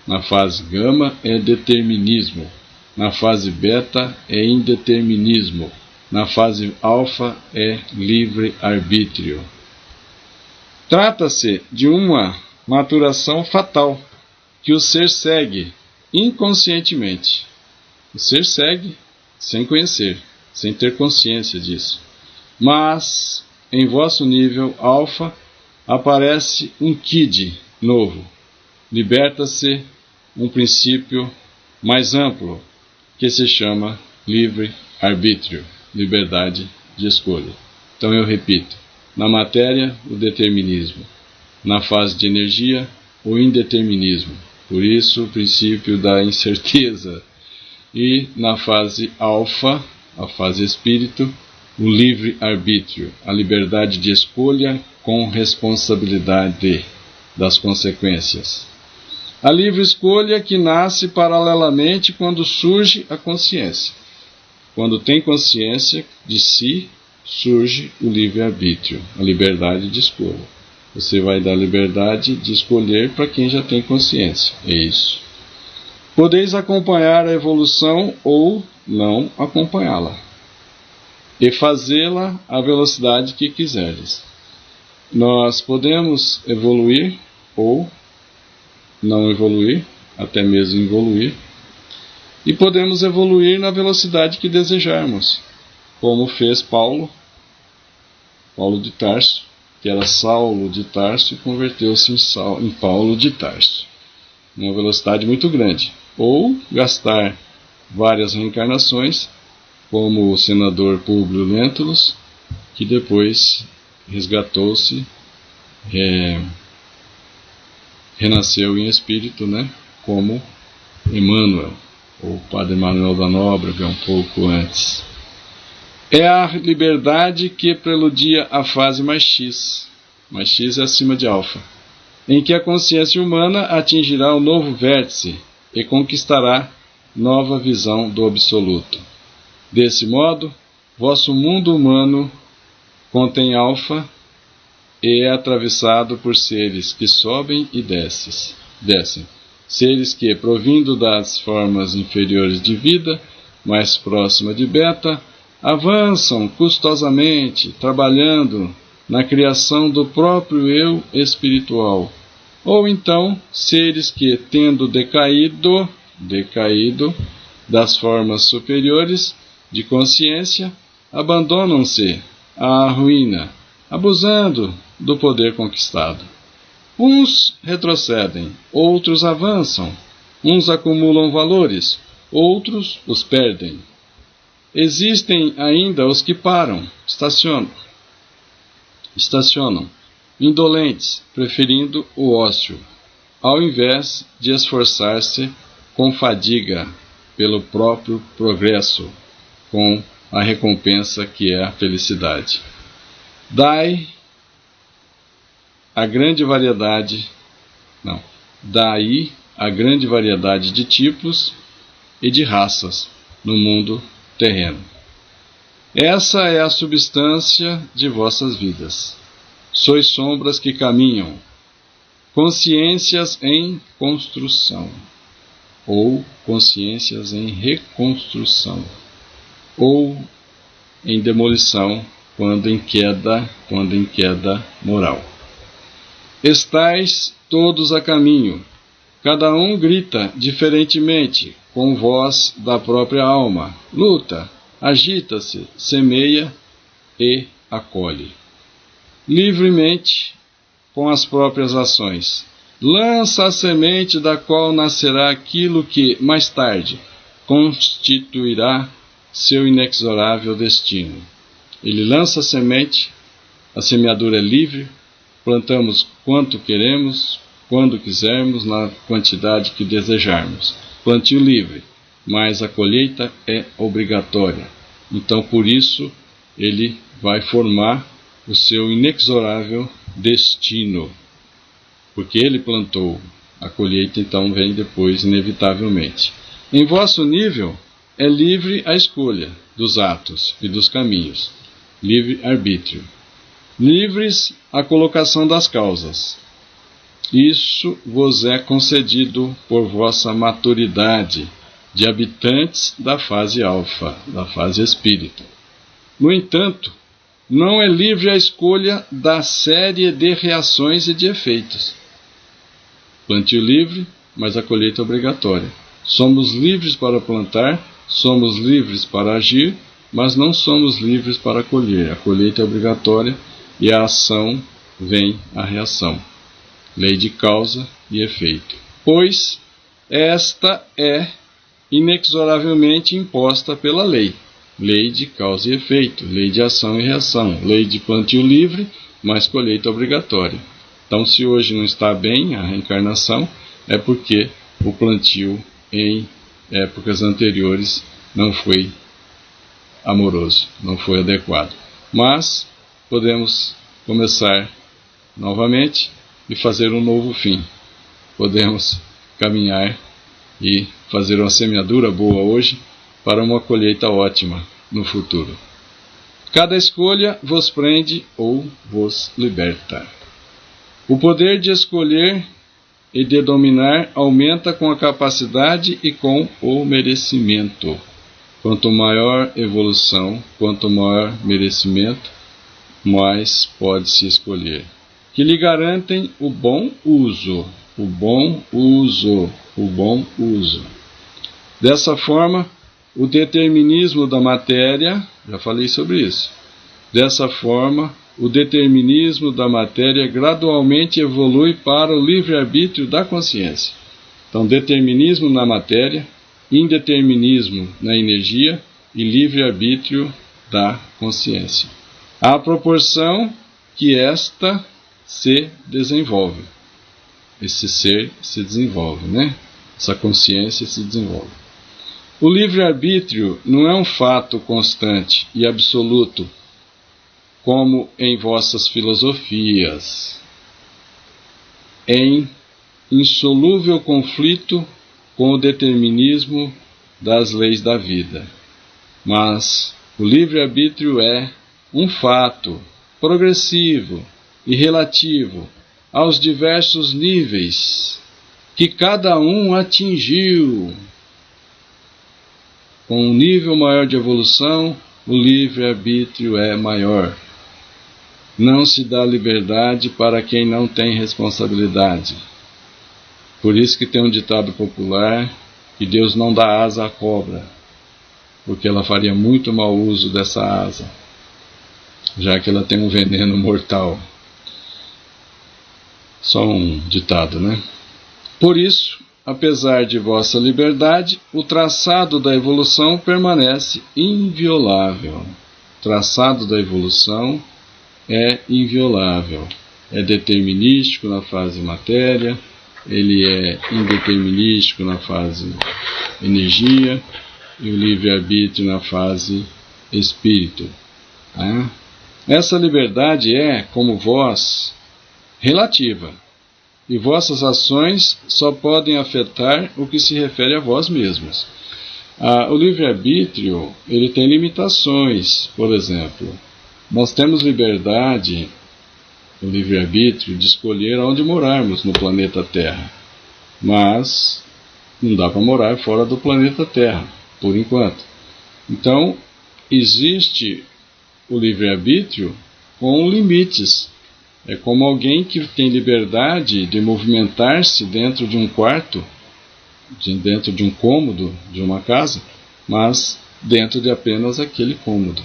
Na fase gama é determinismo. Na fase beta é indeterminismo. Na fase alfa é livre-arbítrio. Trata-se de uma maturação fatal que o ser segue inconscientemente. O ser segue sem conhecer, sem ter consciência disso. Mas, em vosso nível alfa, aparece um kid novo. Liberta-se um princípio mais amplo, que se chama livre-arbítrio, liberdade de escolha. Então eu repito, na matéria, o determinismo. Na fase de energia, o indeterminismo. Por isso, o princípio da incerteza. E na fase alfa, a fase espírito, o livre-arbítrio, a liberdade de escolha com responsabilidade das consequências. A livre escolha que nasce paralelamente quando surge a consciência. Quando tem consciência de si, surge o livre-arbítrio, a liberdade de escolha. Você vai dar liberdade de escolher para quem já tem consciência. É isso. Podeis acompanhar a evolução ou não acompanhá-la, e fazê-la à velocidade que quiseres. Nós podemos evoluir ou não evoluir, até mesmo evoluir, e podemos evoluir na velocidade que desejarmos, como fez Paulo de Tarso, que era Saulo de Tarso e converteu-se em Paulo de Tarso, uma velocidade muito grande. Ou gastar várias reencarnações, como o senador Públio Lentulus, que depois resgatou-se, renasceu em espírito, né, como Emmanuel, ou Padre Manuel da Nóbrega, um pouco antes. É a liberdade que preludia a fase mais X é acima de alfa, em que a consciência humana atingirá o novo vértice e conquistará nova visão do absoluto. Desse modo, vosso mundo humano contém alfa e é atravessado por seres que sobem e descem. Seres que, provindo das formas inferiores de vida, mais próxima de beta, avançam custosamente, trabalhando na criação do próprio eu espiritual. Ou então, seres que, tendo decaído das formas superiores de consciência, abandonam-se à ruína, abusando do poder conquistado. Uns retrocedem, outros avançam, uns acumulam valores, outros os perdem. Existem ainda os que param, estacionam, indolentes, preferindo o ócio, ao invés de esforçar-se com fadiga pelo próprio progresso, com a recompensa que é a felicidade. Daí a grande variedade de tipos e de raças no mundo terreno. Essa é a substância de vossas vidas. Sois sombras que caminham, consciências em construção, ou consciências em reconstrução, ou em demolição, quando em queda moral. Estais todos a caminho, cada um grita diferentemente, com voz da própria alma, luta, agita-se, semeia e acolhe. Livremente, com as próprias ações, lança a semente da qual nascerá aquilo que, mais tarde, constituirá seu inexorável destino. Ele lança a semente, a semeadura é livre, plantamos quanto queremos, quando quisermos, na quantidade que desejarmos. Plantio livre, mas a colheita é obrigatória. Então, por isso, ele vai formar o seu inexorável destino, porque ele plantou. A colheita, então, vem depois, inevitavelmente. Em vosso nível, é livre a escolha dos atos e dos caminhos. Livre arbítrio. Livres a colocação das causas. Isso vos é concedido por vossa maturidade de habitantes da fase alfa, da fase espírita. No entanto, não é livre a escolha da série de reações e de efeitos. Plantio livre, mas a colheita é obrigatória. Somos livres para plantar, somos livres para agir, mas não somos livres para colher. A colheita é obrigatória e a ação vem a reação. Lei de causa e efeito. Pois esta é inexoravelmente imposta pela lei. Lei de causa e efeito, lei de ação e reação, lei de plantio livre, mas colheita obrigatória. Então, se hoje não está bem a reencarnação, é porque o plantio em épocas anteriores não foi amoroso, não foi adequado. Mas podemos começar novamente e fazer um novo fim. Podemos caminhar e fazer uma semeadura boa hoje para uma colheita ótima no futuro. Cada escolha vos prende ou vos liberta. O poder de escolher e de dominar aumenta com a capacidade e com o merecimento. Quanto maior evolução, quanto maior merecimento, mais pode-se escolher. Que lhe garantem o bom uso, o bom uso, o bom uso. Dessa forma, o determinismo da matéria, já falei sobre isso. Dessa forma, o determinismo da matéria gradualmente evolui para o livre-arbítrio da consciência. Então, determinismo na matéria, indeterminismo na energia e livre-arbítrio da consciência. À proporção que esta se desenvolve. Esse ser se desenvolve, né? Essa consciência se desenvolve. O livre-arbítrio não é um fato constante e absoluto, como em vossas filosofias, em insolúvel conflito com o determinismo das leis da vida. Mas o livre-arbítrio é um fato progressivo e relativo aos diversos níveis que cada um atingiu. Com um nível maior de evolução, o livre-arbítrio é maior. Não se dá liberdade para quem não tem responsabilidade. Por isso que tem um ditado popular que Deus não dá asa à cobra, porque ela faria muito mau uso dessa asa, já que ela tem um veneno mortal. Só um ditado, né? Por isso, apesar de vossa liberdade, o traçado da evolução permanece inviolável. O traçado da evolução é inviolável. É determinístico na fase matéria, ele é indeterminístico na fase energia e o livre-arbítrio na fase espírito. Tá? Essa liberdade é, como vós, relativa, e vossas ações só podem afetar o que se refere a vós mesmos. O livre-arbítrio, ele tem limitações. Por exemplo, nós temos liberdade, o livre-arbítrio, de escolher onde morarmos no planeta Terra, mas não dá para morar fora do planeta Terra, por enquanto. Então, existe o livre-arbítrio com limites. É como alguém que tem liberdade de movimentar-se dentro de um quarto, dentro de um cômodo de uma casa, mas dentro de apenas aquele cômodo.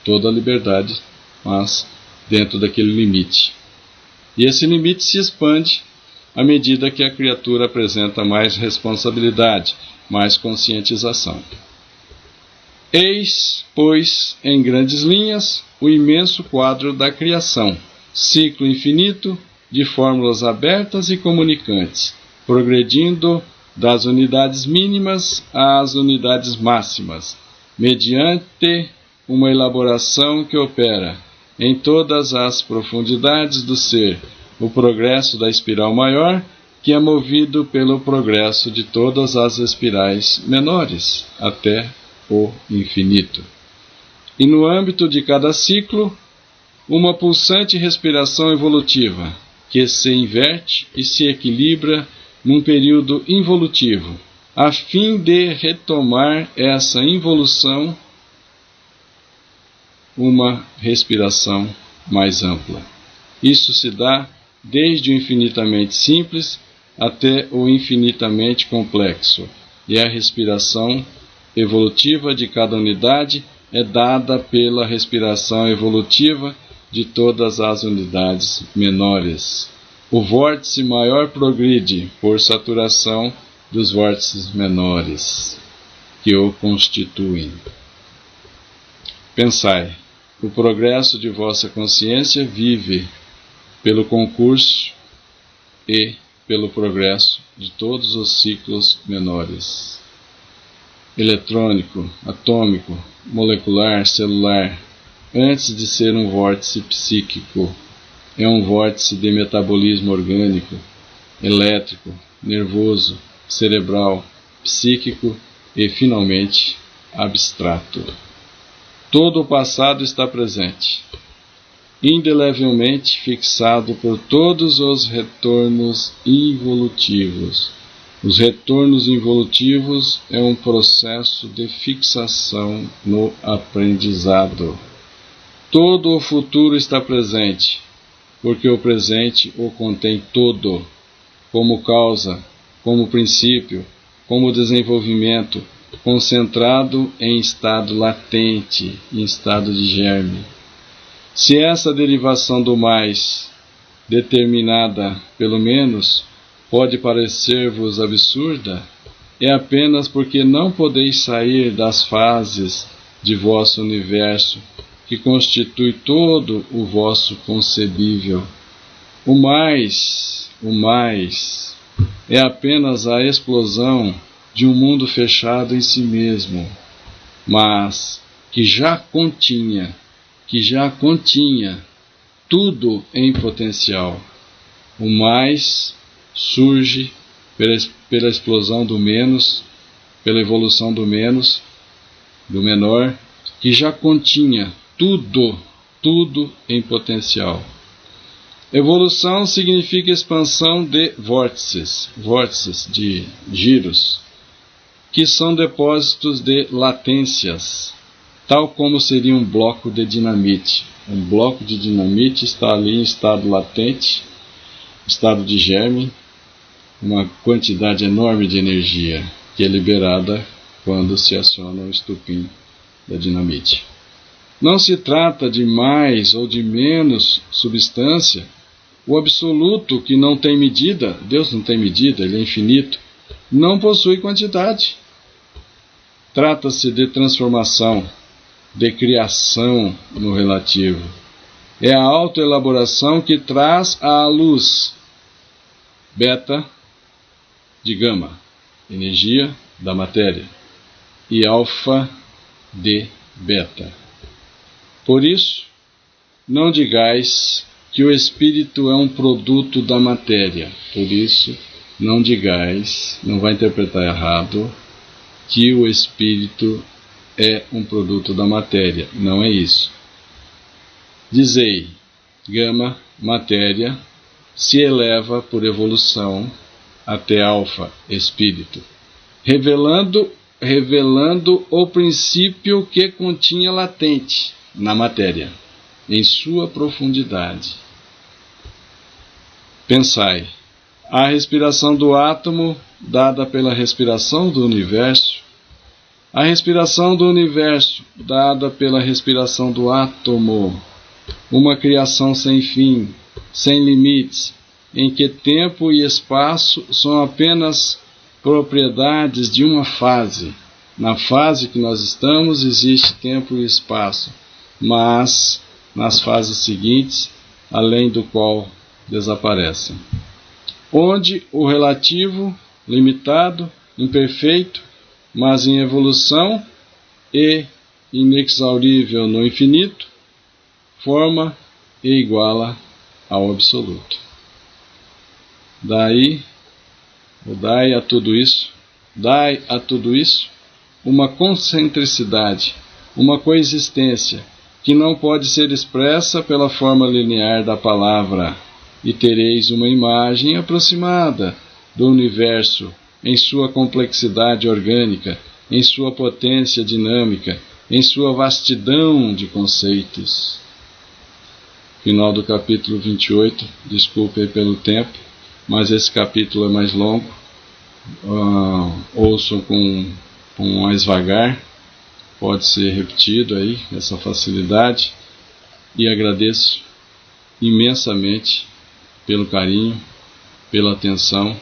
Toda a liberdade, mas dentro daquele limite. E esse limite se expande à medida que a criatura apresenta mais responsabilidade, mais conscientização. Eis, pois, em grandes linhas, o imenso quadro da criação, ciclo infinito de fórmulas abertas e comunicantes, progredindo das unidades mínimas às unidades máximas, mediante uma elaboração que opera em todas as profundidades do ser, o progresso da espiral maior, que é movido pelo progresso de todas as espirais menores, até o infinito. E no âmbito de cada ciclo, uma pulsante respiração evolutiva, que se inverte e se equilibra num período involutivo, a fim de retomar essa involução uma respiração mais ampla. Isso se dá desde o infinitamente simples até o infinitamente complexo, e a respiração evolutiva de cada unidade é dada pela respiração evolutiva de todas as unidades menores. O vórtice maior progride por saturação dos vórtices menores que o constituem. Pensai, o progresso de vossa consciência vive pelo concurso e pelo progresso de todos os ciclos menores. Eletrônico, atômico, molecular, celular, antes de ser um vórtice psíquico, é um vórtice de metabolismo orgânico, elétrico, nervoso, cerebral, psíquico e, finalmente, abstrato. Todo o passado está presente. indelevelmente fixado por todos os retornos involutivos. Os retornos involutivos é um processo de fixação no aprendizado. Todo o futuro está presente, porque o presente o contém todo, como causa, como princípio, como desenvolvimento, concentrado em estado latente, em estado de germe. Se essa derivação do mais, determinada pelo menos, pode parecer-vos absurda, é apenas porque não podeis sair das fases de vosso universo, que constitui todo o vosso concebível. O mais, é apenas a explosão de um mundo fechado em si mesmo, mas que já continha tudo em potencial. O mais surge pela explosão do menos, pela evolução do menos, do menor, que já continha tudo em potencial. Evolução significa expansão de vórtices de giros, que são depósitos de latências, tal como seria um bloco de dinamite. Um bloco de dinamite está ali em estado latente, estado de germe, uma quantidade enorme de energia que é liberada quando se aciona o estupim da dinamite. Não se trata de mais ou de menos substância. O absoluto, que não tem medida, Deus não tem medida, Ele é infinito, não possui quantidade. Trata-se de transformação, de criação no relativo. É a autoelaboração que traz à luz beta de gama, energia da matéria, e alfa de beta. Por isso, não digais que o espírito é um produto da matéria. Por isso, não digais, não vai interpretar errado, que o espírito é um produto da matéria. Não é isso. Dizei, gama, matéria, se eleva por evolução até alfa, espírito, revelando o princípio que continha latente na matéria, em sua profundidade. Pensai, a respiração do átomo, dada pela respiração do universo, a respiração do universo, dada pela respiração do átomo, uma criação sem fim, sem limites, em que tempo e espaço são apenas propriedades de uma fase. Na fase que nós estamos existe tempo e espaço, mas nas fases seguintes, além do qual desaparecem. Onde o relativo, limitado, imperfeito, mas em evolução e inexaurível no infinito, forma e iguala ao absoluto. Dai a tudo isso uma concentricidade, uma coexistência que não pode ser expressa pela forma linear da palavra, e tereis uma imagem aproximada do universo em sua complexidade orgânica, em sua potência dinâmica, em sua vastidão de conceitos. Final do capítulo 28, desculpe aí pelo tempo, mas esse capítulo é mais longo, ouçam com mais vagar, pode ser repetido aí, essa facilidade, e agradeço imensamente pelo carinho, pela atenção,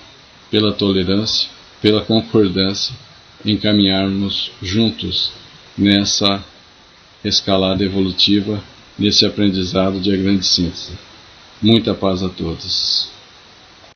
pela tolerância, pela concordância em caminharmos juntos nessa escalada evolutiva, nesse aprendizado de a grande síntese. Muita paz a todos.